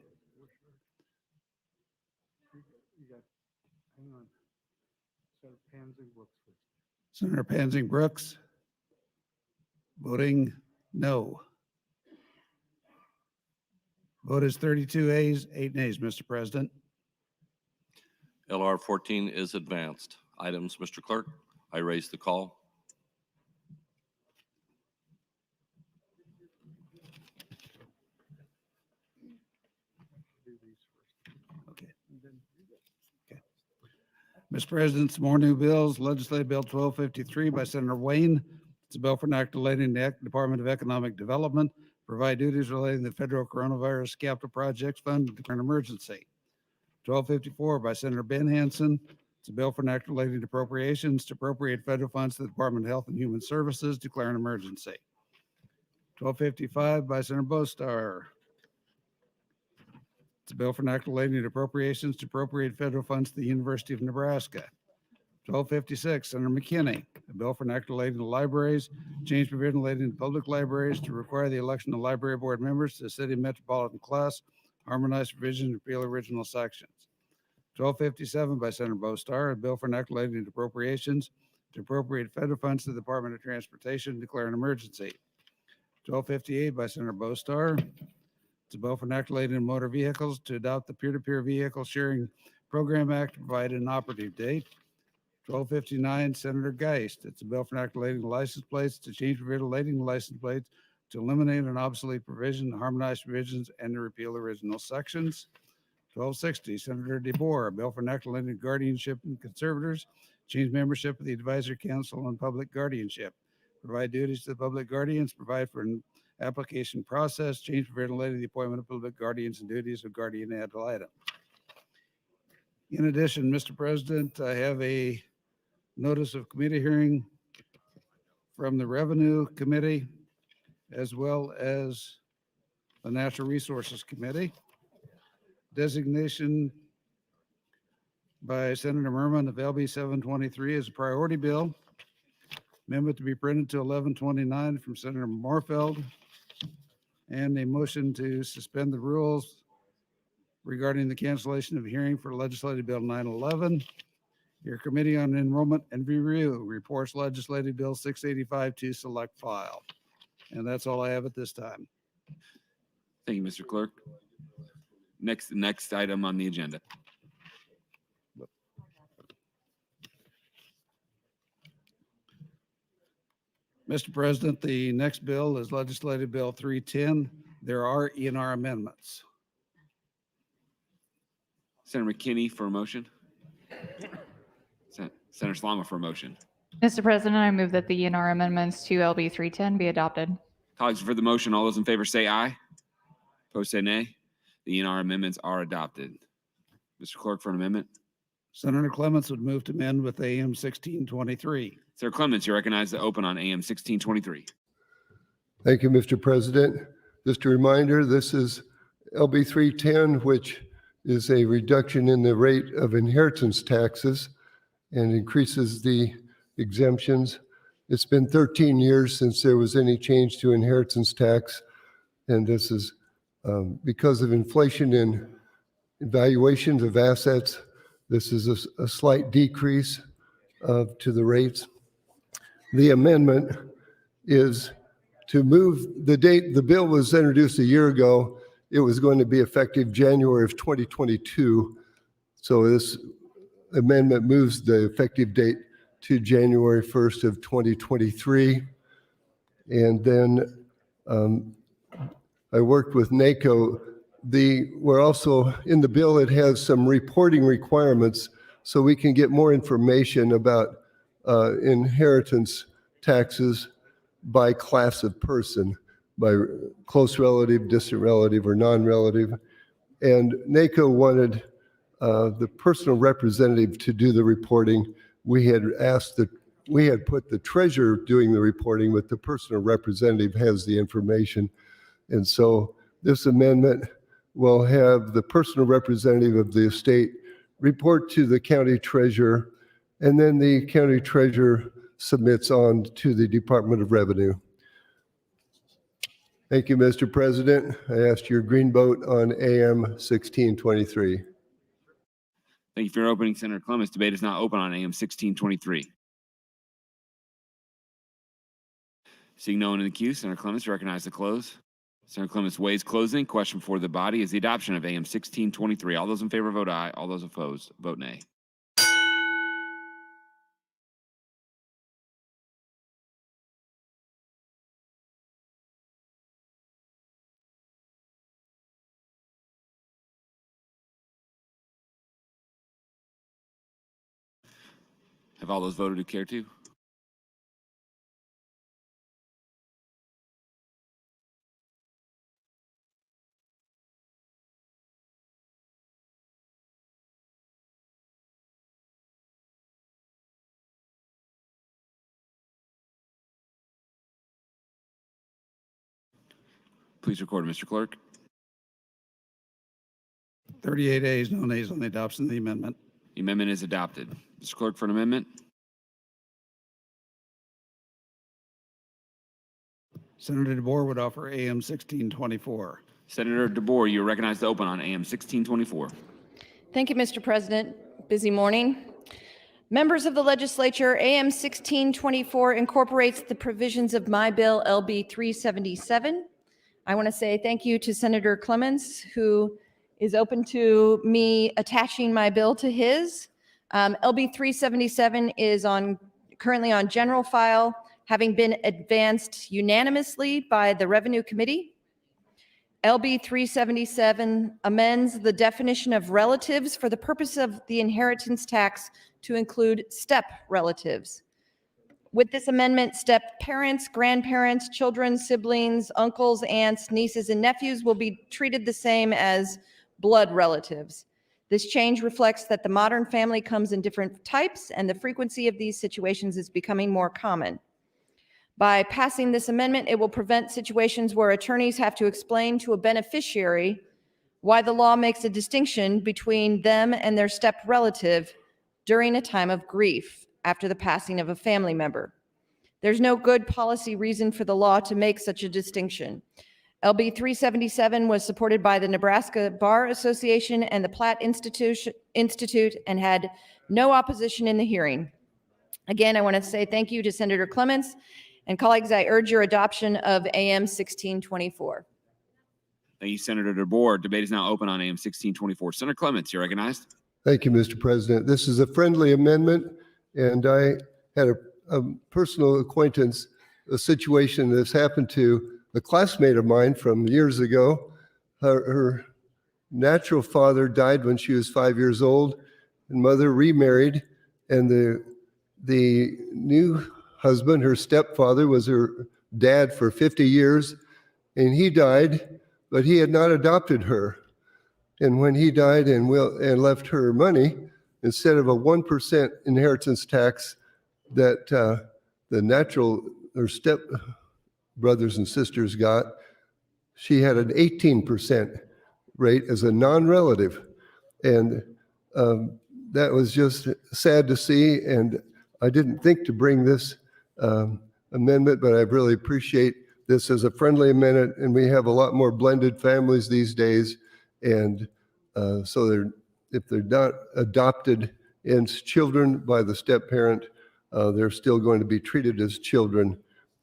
Senator Pansing Brooks, voting no. Vote is 32 ayes, 8 nays, Mr. President. LR 14 is advanced. Items, Mr. Clerk, I raise the call. Mr. President, some more new bills. Legislative Bill 1253 by Senator Wayne. It's a bill for enacting relating to the Department of Economic Development, provide duties relating to the Federal Coronavirus Capital Projects Fund, and declare an emergency. 1254 by Senator Ben Hansen. It's a bill for enacting relating to appropriations to appropriate federal funds to the Department of Health and Human Services, declare an emergency. 1255 by Senator Bostar. It's a bill for enacting relating to appropriations to appropriate federal funds to the University of Nebraska. 1256, Senator McKinney, a bill for enacting relating to libraries, change provision relating to public libraries to require the election of library board members to the city metropolitan class, harmonize provisions, repeal original sections. 1257 by Senator Bostar, a bill for enacting relating to appropriations to appropriate federal funds to the Department of Transportation, declare an emergency. 1258 by Senator Bostar. It's a bill for enacting relating to motor vehicles to adopt the Peer-to-Peer Vehicle Sharing Program Act to provide an operative date. 1259, Senator Geist. It's a bill for enacting relating to license plates to change provision relating to license plates to eliminate an obsolete provision, harmonize provisions, and to repeal original sections. 1260, Senator DeBoer, a bill for enacting relating to guardianship and conservators, change membership of the Advisory Council on Public Guardianship, provide duties to the public guardians, provide for an application process, change provision related to the appointment of public guardians and duties of guardian ad litem. In addition, Mr. President, I have a notice of committee hearing from the Revenue Committee as well as the Natural Resources Committee. Designation by Senator Merman of LB 723 as a priority bill. Amendment to be printed to 1129 from Senator Morfeld. And a motion to suspend the rules regarding the cancellation of hearing for Legislative Bill 911. Your Committee on Enrollment and Review reports Legislative Bill 685 to select file. And that's all I have at this time. Thank you, Mr. Clerk. Next item on the agenda. Mr. President, the next bill is Legislative Bill 310. There are ENR amendments. Senator McKinney for a motion. Senator Slama for a motion. Mr. President, I move that the ENR amendments to LB 310 be adopted. Colleagues, for the motion, all those in favor say aye. Opposed say nay. The ENR amendments are adopted. Mr. Clerk, for an amendment. Senator Clements would move to amend with AM 1623. Senator Clements, you're recognized to open on AM 1623. Thank you, Mr. President. Just a reminder, this is LB 310, which is a reduction in the rate of inheritance taxes and increases the exemptions. It's been 13 years since there was any change to inheritance tax, and this is because of inflation in valuations of assets. This is a slight decrease to the rates. The amendment is to move the date. The bill was introduced a year ago. It was going to be effective January of 2022. So this amendment moves the effective date to January 1st of 2023. And then I worked with NACO. We're also in the bill, it has some reporting requirements so we can get more information about inheritance taxes by class of person, by close relative, distant relative, or non-relative. And NACO wanted the personal representative to do the reporting. We had put the treasurer doing the reporting, but the personal representative has the information. And so this amendment will have the personal representative of the estate report to the county treasurer, and then the county treasurer submits on to the Department of Revenue. Thank you, Mr. President. I asked your green vote on AM 1623. Thank you for your opening, Senator Clements. Debate is now open on AM 1623. Seeing no one in the queue, Senator Clements, recognized to close. Senator Clements waives closing. Question for the body is the adoption of AM 1623. All those in favor vote aye. All those opposed vote nay. Have all those voted who care to? Please record, Mr. Clerk. 38 ayes, no nays on the adoption of the amendment. The amendment is adopted. Mr. Clerk, for an amendment. Senator DeBoer would offer AM 1624. Senator DeBoer, you are recognized to open on AM 1624. Thank you, Mr. President. Busy morning. Members of the legislature, AM 1624 incorporates the provisions of my bill, LB 377. I want to say thank you to Senator Clements, who is open to me attaching my bill to his. LB 377 is currently on general file, having been advanced unanimously by the Revenue Committee. LB 377 amends the definition of relatives for the purpose of the inheritance tax to include step relatives. With this amendment, step parents, grandparents, children, siblings, uncles, aunts, nieces, and nephews will be treated the same as blood relatives. This change reflects that the modern family comes in different types, and the frequency of these situations is becoming more common. By passing this amendment, it will prevent situations where attorneys have to explain to a beneficiary why the law makes a distinction between them and their step relative during a time of grief after the passing of a family member. There's no good policy reason for the law to make such a distinction. LB 377 was supported by the Nebraska Bar Association and the Platt Institute and had no opposition in the hearing. Again, I want to say thank you to Senator Clements And colleagues, I urge your adoption of AM 1624. Thank you, Senator DeBoer. Debate is now open on AM 1624. Senator Clements, you're recognized. Thank you, Mr. President. This is a friendly amendment, and I had a personal acquaintance, a situation that's happened to a classmate of mine from years ago. Her natural father died when she was 5 years old, and mother remarried, and the new husband, her stepfather, was her dad for 50 years, and he died, but he had not adopted her. And when he died and left her money, instead of a 1% inheritance tax that her step brothers and sisters got, she had an 18% rate as a non-relative. And that was just sad to see. And I didn't think to bring this amendment, but I really appreciate this as a friendly amendment. And we have a lot more blended families these days. And so if they're not adopted as children by the step parent, they're still going to be treated as children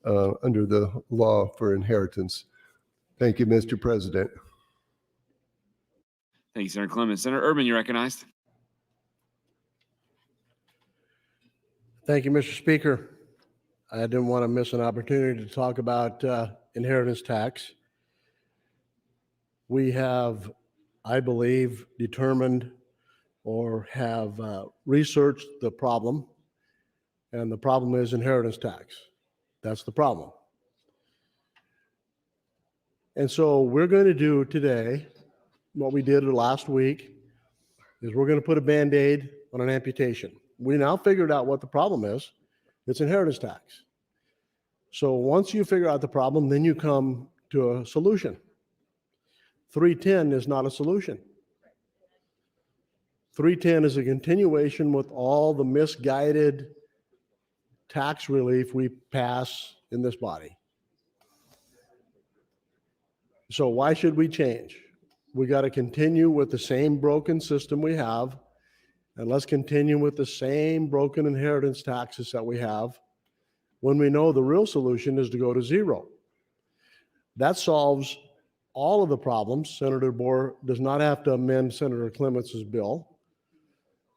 under the law for inheritance. Thank you, Mr. President. Thank you, Senator Clements. Senator Urban, you're recognized. Thank you, Mr. Speaker. I didn't want to miss an opportunity to talk about inheritance tax. We have, I believe, determined or have researched the problem, and the problem is inheritance tax. That's the problem. And so we're going to do today what we did last week is we're going to put a Band-Aid on an amputation. We now figured out what the problem is. It's inheritance tax. So once you figure out the problem, then you come to a solution. 310 is not a solution. 310 is a continuation with all the misguided tax relief we pass in this body. So why should we change? We got to continue with the same broken system we have, and let's continue with the same broken inheritance taxes that we have when we know the real solution is to go to zero. That solves all of the problems. Senator Boer does not have to amend Senator Clements' bill.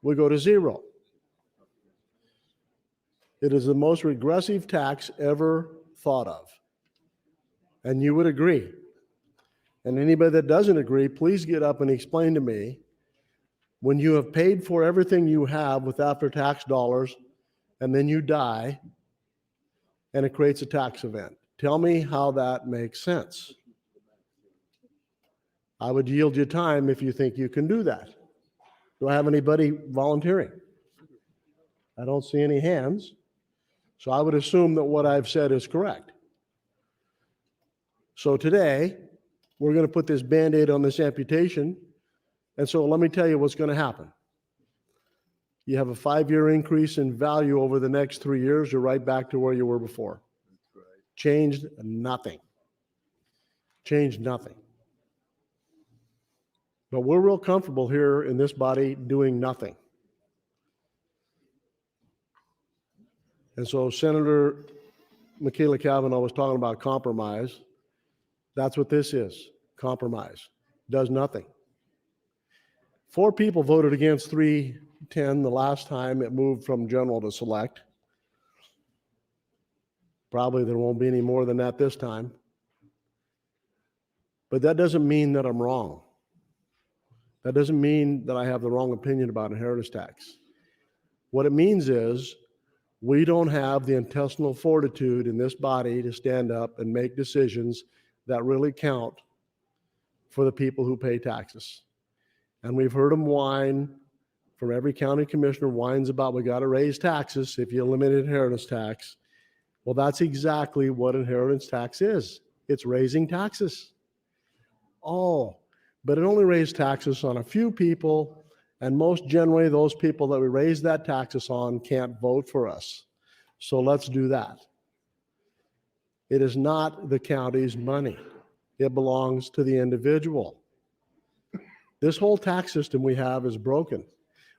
We go to zero. It is the most regressive tax ever thought of. And you would agree. And anybody that doesn't agree, please get up and explain to me, when you have paid for everything you have with after-tax dollars, and then you die, and it creates a tax event. Tell me how that makes sense. I would yield you time if you think you can do that. Do I have anybody volunteering? I don't see any hands. So I would assume that what I've said is correct. So today, we're going to put this Band-Aid on this amputation. And so let me tell you what's going to happen. You have a 5-year increase in value over the next 3 years. You're right back to where you were before. Changed nothing. Changed nothing. But we're real comfortable here in this body doing nothing. And so Senator Michaela Cavanaugh was talking about compromise. That's what this is, compromise. Does nothing. 4 people voted against 310 the last time it moved from general to select. Probably there won't be any more than that this time. But that doesn't mean that I'm wrong. That doesn't mean that I have the wrong opinion about inheritance tax. What it means is we don't have the intestinal fortitude in this body to stand up and make decisions that really count for the people who pay taxes. And we've heard them whine, from every county commissioner whines about we got to raise taxes if you eliminate inheritance tax. Well, that's exactly what inheritance tax is. It's raising taxes. Oh, but it only raised taxes on a few people, and most generally those people that we raise that taxes on can't vote for us. So let's do that. It is not the county's money. It belongs to the individual. This whole tax system we have is broken.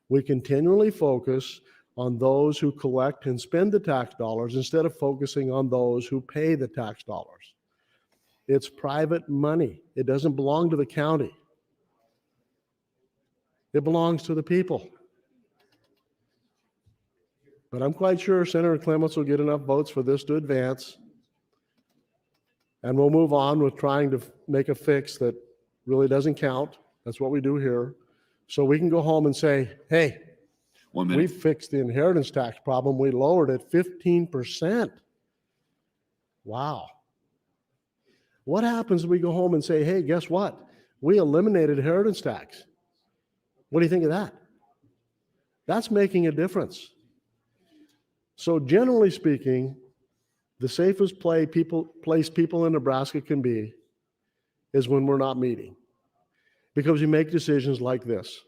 We continually focus on those who collect and spend the tax dollars instead of focusing on those who pay the tax dollars. It's private money. It doesn't belong to the county. It belongs to the people. But I'm quite sure Senator Clements will get enough votes for this to advance. And we'll move on with trying to make a fix that really doesn't count. That's what we do here. So we can go home and say, hey, 1 minute. we fixed the inheritance tax problem. We lowered it 15%. Wow. What happens if we go home and say, hey, guess what? We eliminated inheritance tax. What do you think of that? That's making a difference. So generally speaking, the safest place people in Nebraska can be is when we're not meeting, because we make decisions like this.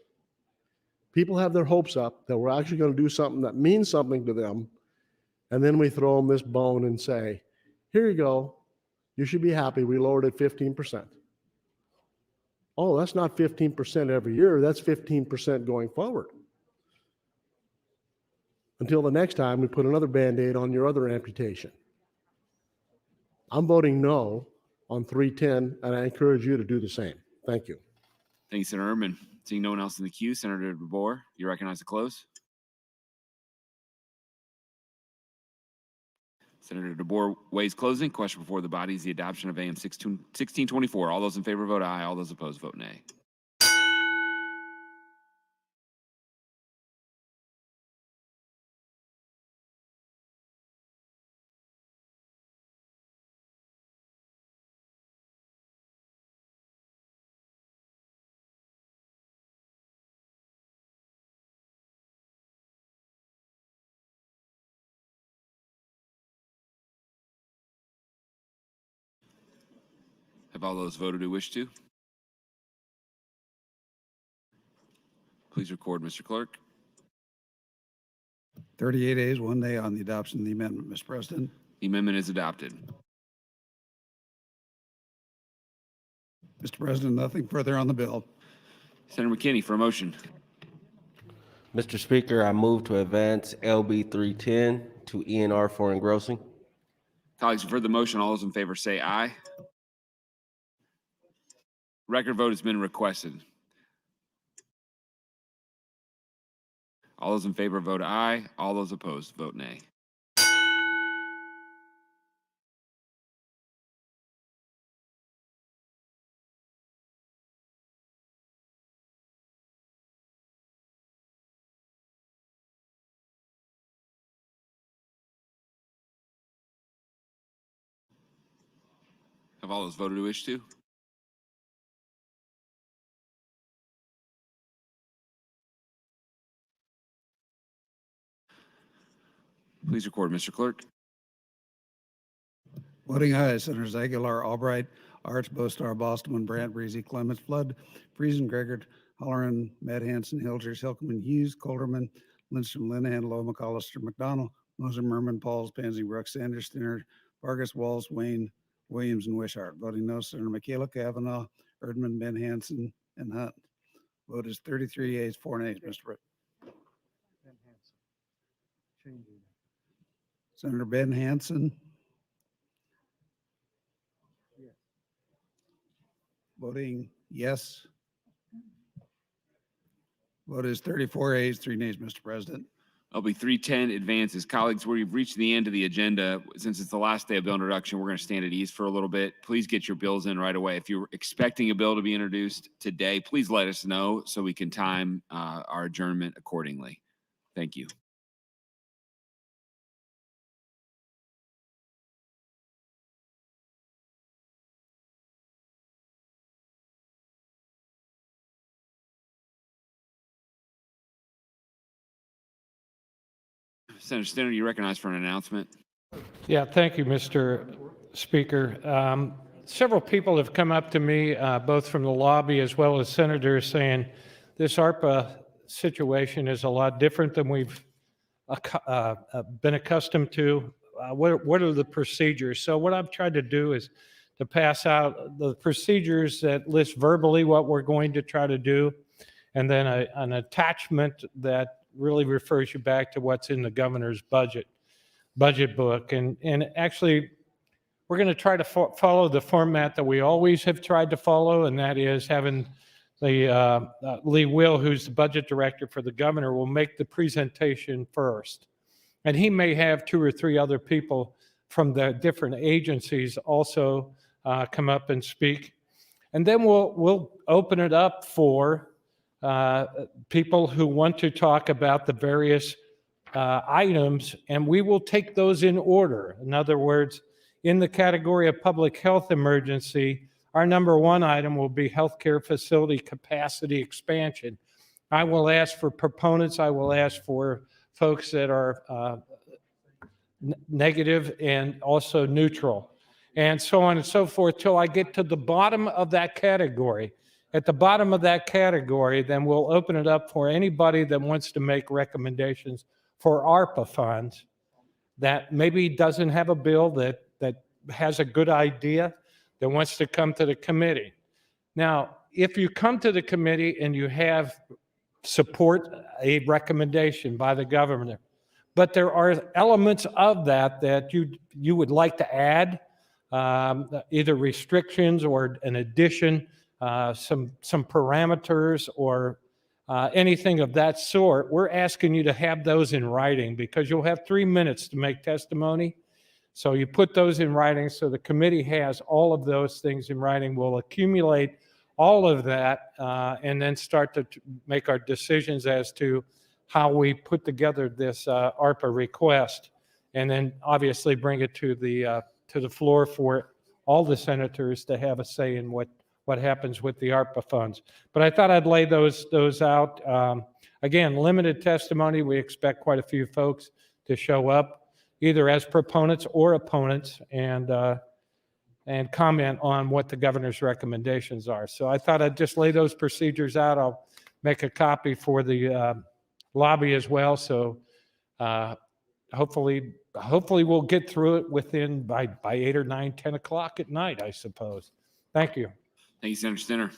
People have their hopes up that we're actually going to do something that means something to them, and then we throw them this bone and say, here you go, you should be happy, we lowered it 15%. Oh, that's not 15% every year, that's 15% going forward. Until the next time we put another Band-Aid on your other amputation. I'm voting no on 310, and I encourage you to do the same. Thank you. Thank you, Senator Erdman. Seeing no one else in the queue, Senator DeBoer, you recognize to close. Senator DeBoer weighs closing. Question before the body is the adoption of AM 1624. All those in favor vote aye. All those opposed vote nay. Have all those voted who wish to? Please record, Mr. Clerk. 38 ayes, 1 nay on the adoption of the amendment, Mr. President. The amendment is adopted. Mr. President, nothing further on the bill. Senator McKinney for a motion. Mr. Speaker, I move to advance LB 310 to ENR for engrossing. Colleagues, you've heard the motion. All those in favor say aye. Record vote has been requested. All those in favor vote aye. All those opposed vote nay. Have all those voted who wish to? Please record, Mr. Clerk. Voting aye, Senators Aguilar, Albright, Arch, Bostar, Bostman, Brandt, Breezy, Clements, Flood, Friesen, Gregor, Halloran, Matt Hanson, Hilgers, Hilkeman, Hughes, Colderman, Lindstrom, Linehan, Lowe, McCollister, McDonald, Moser, Merman, Pauls, Pansy, Brooks, Sanders, Stinner, Vargas, Walls, Wayne, Williams, and Wishart. Voting no, Senator Michaela, Kavanaugh, Erdman, Ben Hanson, and Hunt. Vote is 33 yeas, 4 nays, Mr. President. Senator Ben Hanson. Voting yes. Vote is 34 ayes, 3 nays, Mr. President. LB 310 advances. Colleagues, we've reached the end of the agenda. Since it's the last day of bill introduction, we're going to stand at ease for a little bit. Please get your bills in right away. If you're expecting a bill to be introduced today, please let us know so we can time our adjournment accordingly. Thank you. Senator Stinner, you recognize for an announcement. Yeah, thank you, Mr. Speaker. Several people have come up to me, both from the lobby as well as senators, saying this ARPA situation is a lot different than we've been accustomed to. What are the procedures? So what I've tried to do is to pass out the procedures that list verbally what we're going to try to do, and then an attachment that really refers you back to what's in the governor's budget book. And actually, we're going to try to follow the format that we always have tried to follow, and that is having the Lee Will, who's the budget director for the governor, will make the presentation first. And he may have 2 or 3 other people from the different agencies also come up and speak. And then we'll open it up for people who want to talk about the various items, and we will take those in order. In other words, in the category of public health emergency, our number 1 item will be healthcare facility capacity expansion. I will ask for proponents. I will ask for folks that are negative and also neutral, and so on and so forth, till I get to the bottom of that category. At the bottom of that category, then we'll open it up for anybody that wants to make recommendations for ARPA funds that maybe doesn't have a bill, that has a good idea, that wants to come to the committee. Now, if you come to the committee and you have support a recommendation by the governor, but there are elements of that that you would like to add, either restrictions or an addition, some parameters or anything of that sort, we're asking you to have those in writing, because you'll have 3 minutes to make testimony. So you put those in writing, so the committee has all of those things in writing. We'll accumulate all of that and then start to make our decisions as to how we put together this ARPA request, and then obviously bring it to the floor for all the senators to have a say in what happens with the ARPA funds. But I thought I'd lay those out. Again, limited testimony. We expect quite a few folks to show up, either as proponents or opponents, and comment on what the governor's recommendations are. So I thought I'd just lay those procedures out. I'll make a copy for the lobby as well. So hopefully we'll get through it within by 8 or 9, 10 o'clock at night, I suppose. Thank you. Thank you, Senator Stinner.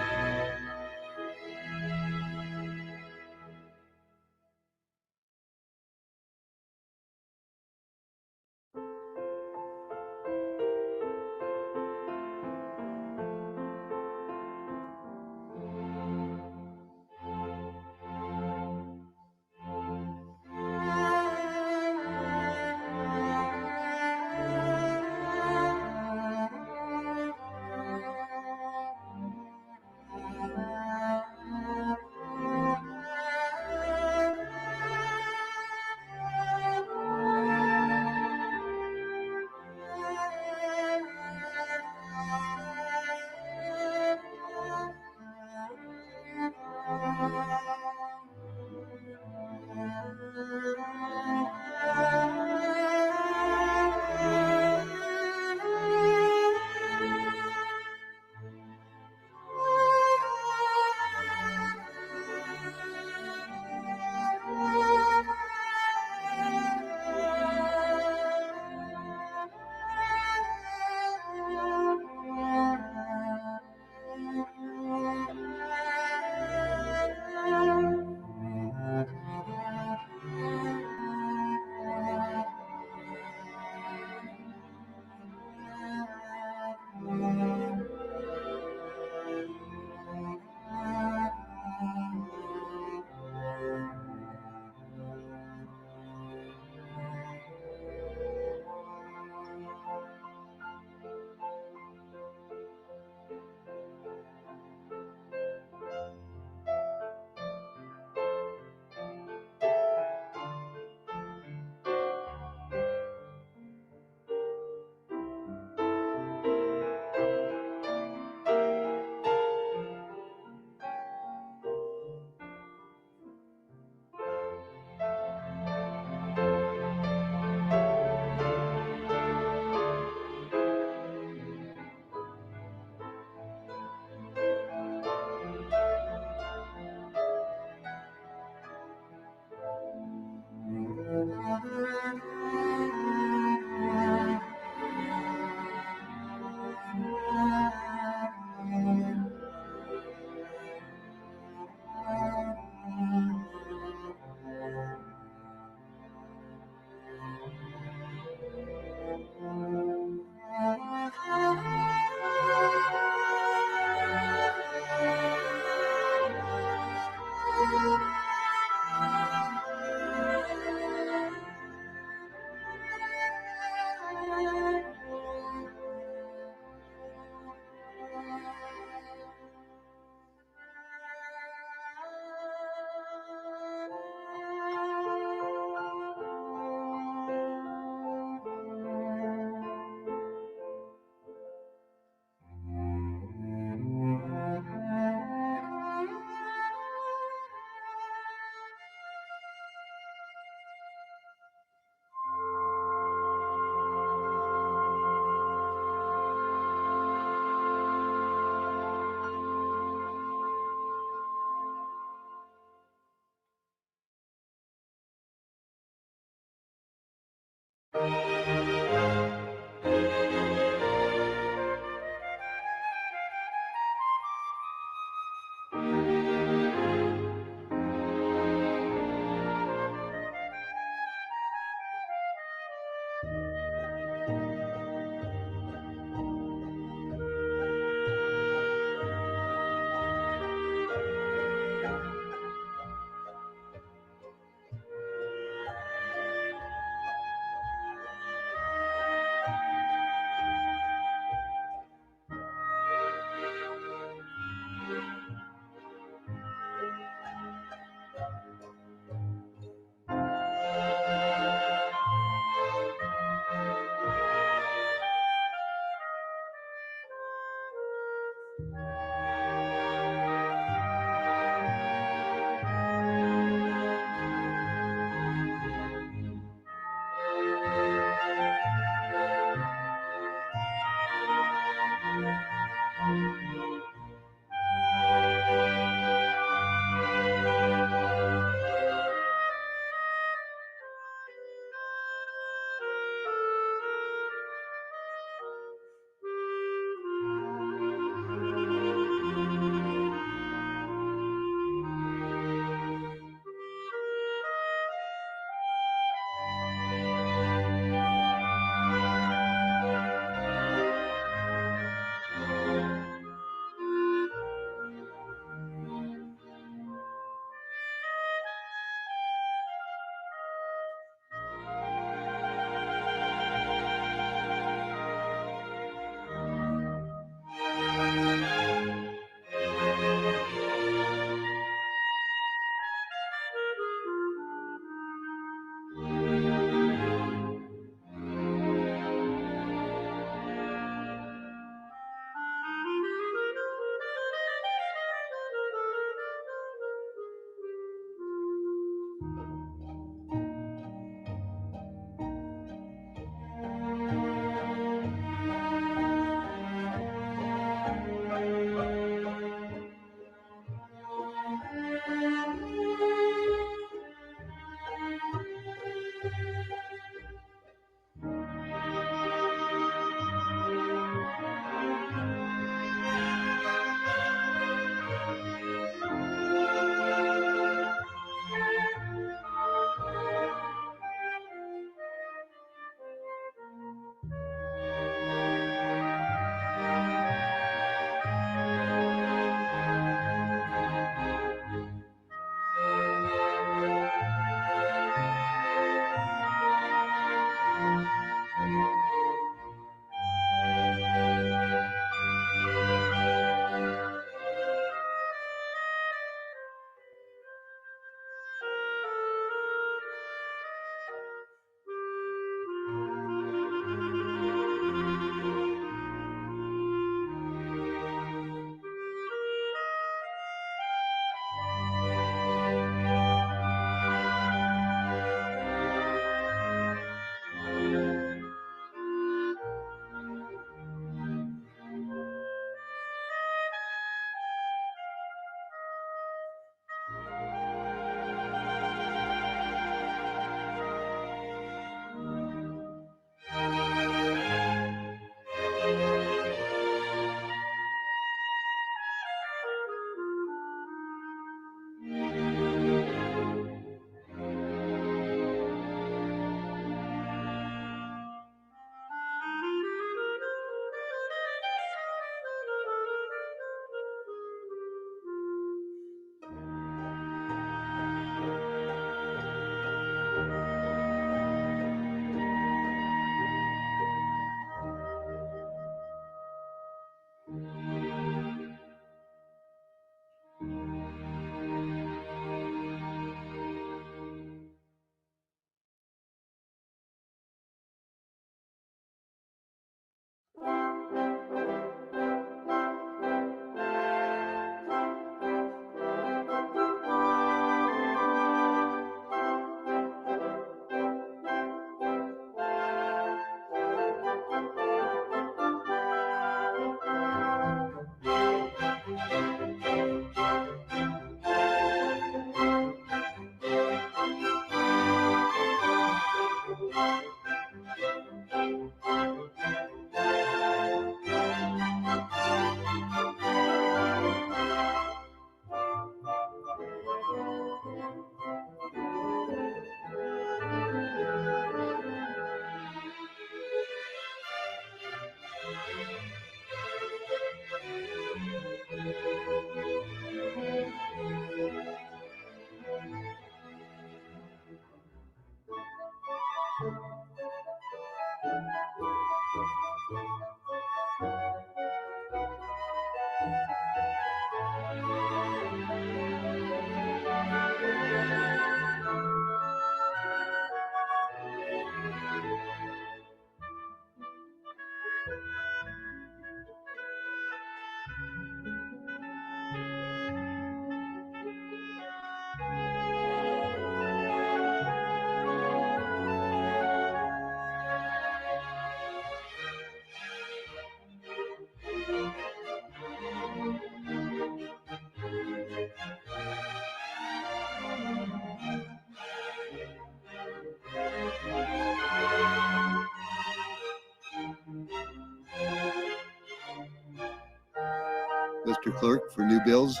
Mr. Clerk, for new bills.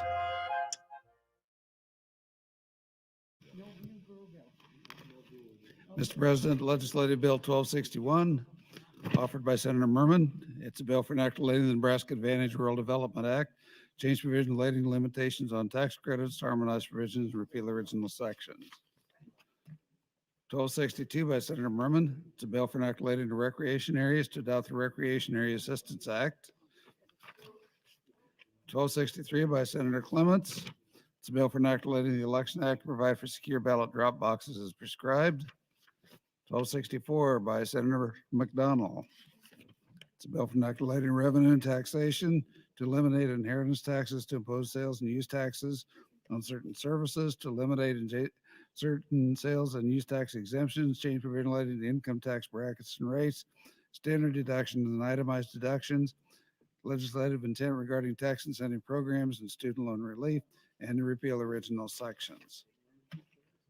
Mr. President, Legislative Bill 1261, offered by Senator Merman. It's a bill for enacting the Nebraska Advantage Rural Development Act, change provision relating to limitations on tax credits, harmonize provisions, repeal original sections. 1262 by Senator Merman. It's a bill for enacting relating to recreation areas to adopt the Recreation Area Assistance Act. 1263 by Senator Clements. It's a bill for enacting relating to the Election Act to provide for secure ballot drop boxes as prescribed. 1264 by Senator McDonald. It's a bill for enacting relating to revenue and taxation to eliminate inheritance taxes, to impose sales and use taxes on certain services, to eliminate certain sales and use tax exemptions, change provision relating to income tax brackets and rates, standard deductions and itemized deductions, legislative intent regarding tax incentive programs and student loan relief, and to repeal original sections.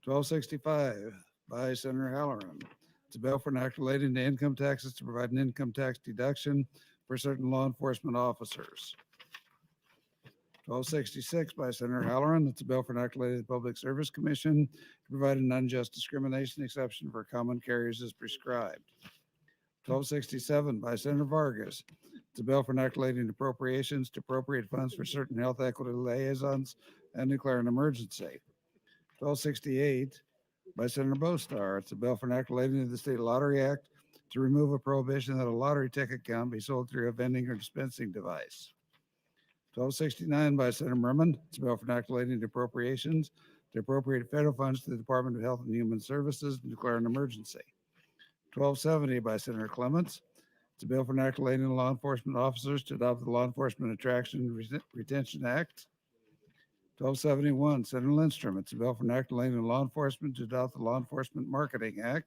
1265 by Senator Halloran. It's a bill for an act relating to income taxes to provide an income tax deduction for certain law enforcement officers. 1266 by Senator Halloran. It's a bill for an act relating to the Public Service Commission to provide an unjust discrimination exception for common carriers as prescribed. 1267 by Senator Vargas. It's a bill for an act relating to appropriations to appropriate funds for certain health equity liaisons and declare an emergency. 1268 by Senator Bostar. It's a bill for an act relating to the State Lottery Act to remove a prohibition that a lottery ticket can be sold through a vending or dispensing device. 1269 by Senator Merman. It's a bill for an act relating to appropriations to appropriate federal funds to the Department of Health and Human Services and declare an emergency. 1270 by Senator Clements. It's a bill for an act relating to law enforcement officers to adopt the Law Enforcement Attraction and Retention Act. 1271, Senator Lindstrom. It's a bill for an act relating to law enforcement to adopt the Law Enforcement Marketing Act.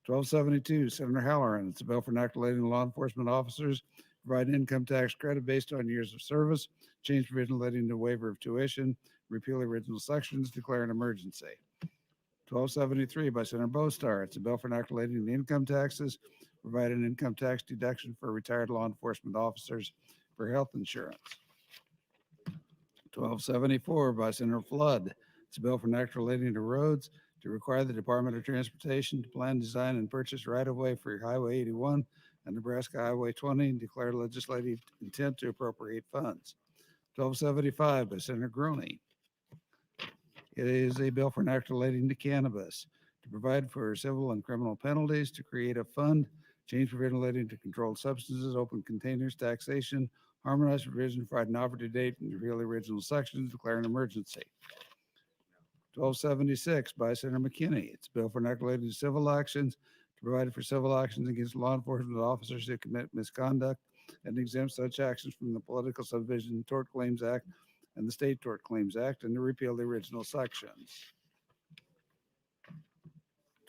1272, Senator Halloran. It's a bill for an act relating to law enforcement officers to provide an income tax credit based on years of service, change provision relating to waiver of tuition, repeal original sections, declare an emergency. 1273 by Senator Bostar. It's a bill for an act relating to income taxes, provide an income tax deduction for retired law enforcement officers for health insurance. 1274 by Senator Flood. It's a bill for an act relating to roads to require the Department of Transportation to plan, design, and purchase right-of-way for Highway 81 and Nebraska Highway 20 and declare legislative intent to appropriate funds. 1275 by Senator Groney. It is a bill for an act relating to cannabis to provide for civil and criminal penalties, to create a fund, change provision relating to controlled substances, open containers, taxation, harmonize provision, provide an offer to date, and repeal the original sections, declare an emergency. 1276 by Senator McKinney. It's a bill for an act relating to civil actions to provide for civil actions against law enforcement officers who commit misconduct and exempt such actions from the Political Subdivision Tort Claims Act and the State Tort Claims Act, and to repeal the original sections.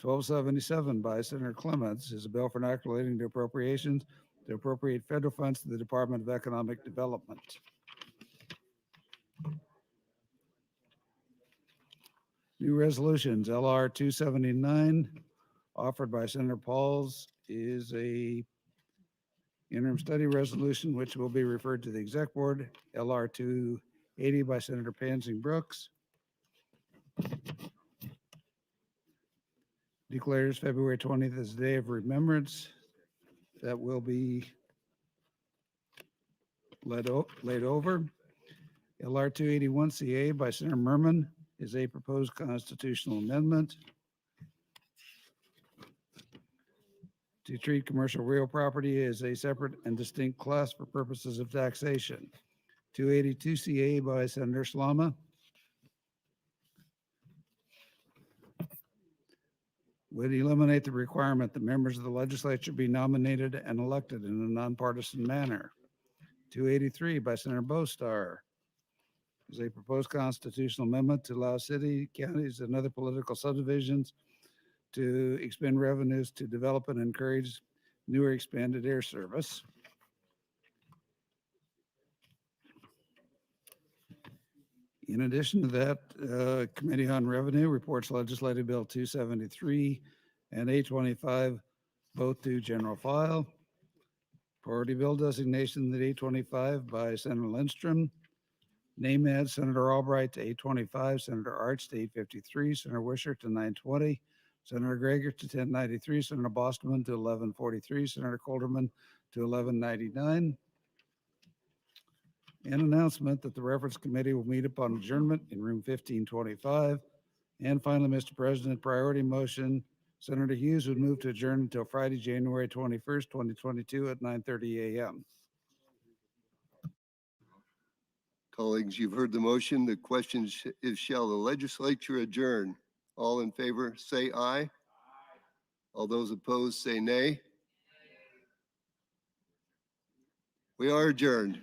1277 by Senator Clements is a bill for an act relating to appropriations to appropriate federal funds to the Department of Economic Development. New resolutions, LR 279, offered by Senator Pauls, is a interim study resolution which will be referred to the exec board. LR 280 by Senator Pansing Brooks declares February 20th as a day of remembrance that will be laid over. LR 281CA by Senator Merman is a proposed constitutional amendment to treat commercial real property as a separate and distinct class for purposes of taxation. 282CA by Senator Slama would eliminate the requirement that members of the legislature be nominated and elected in a nonpartisan manner. 283 by Senator Bostar is a proposed constitutional amendment to allow city, counties, and other political subdivisions to expend revenues to develop and encourage new or expanded air service. In addition to that, Committee on Revenue reports Legislative Bill 273 and 825, both to general file. Priority bill designation at 825 by Senator Lindstrom. Name add Senator Albright to 825, Senator Arch to 853, Senator Wisher to 920, Senator Gregor to 1093, Senator Bostman to 1143, Senator Colderman to 1199. An announcement that the reference committee will meet upon adjournment in room 1525. And finally, Mr. President, priority motion, Senator Hughes would move to adjourn until Friday, January 21st, 2022 at 9:30 a.m. Colleagues, you've heard the motion. The question is, shall the legislature adjourn? All in favor, say aye. All those opposed, say nay. We are adjourned.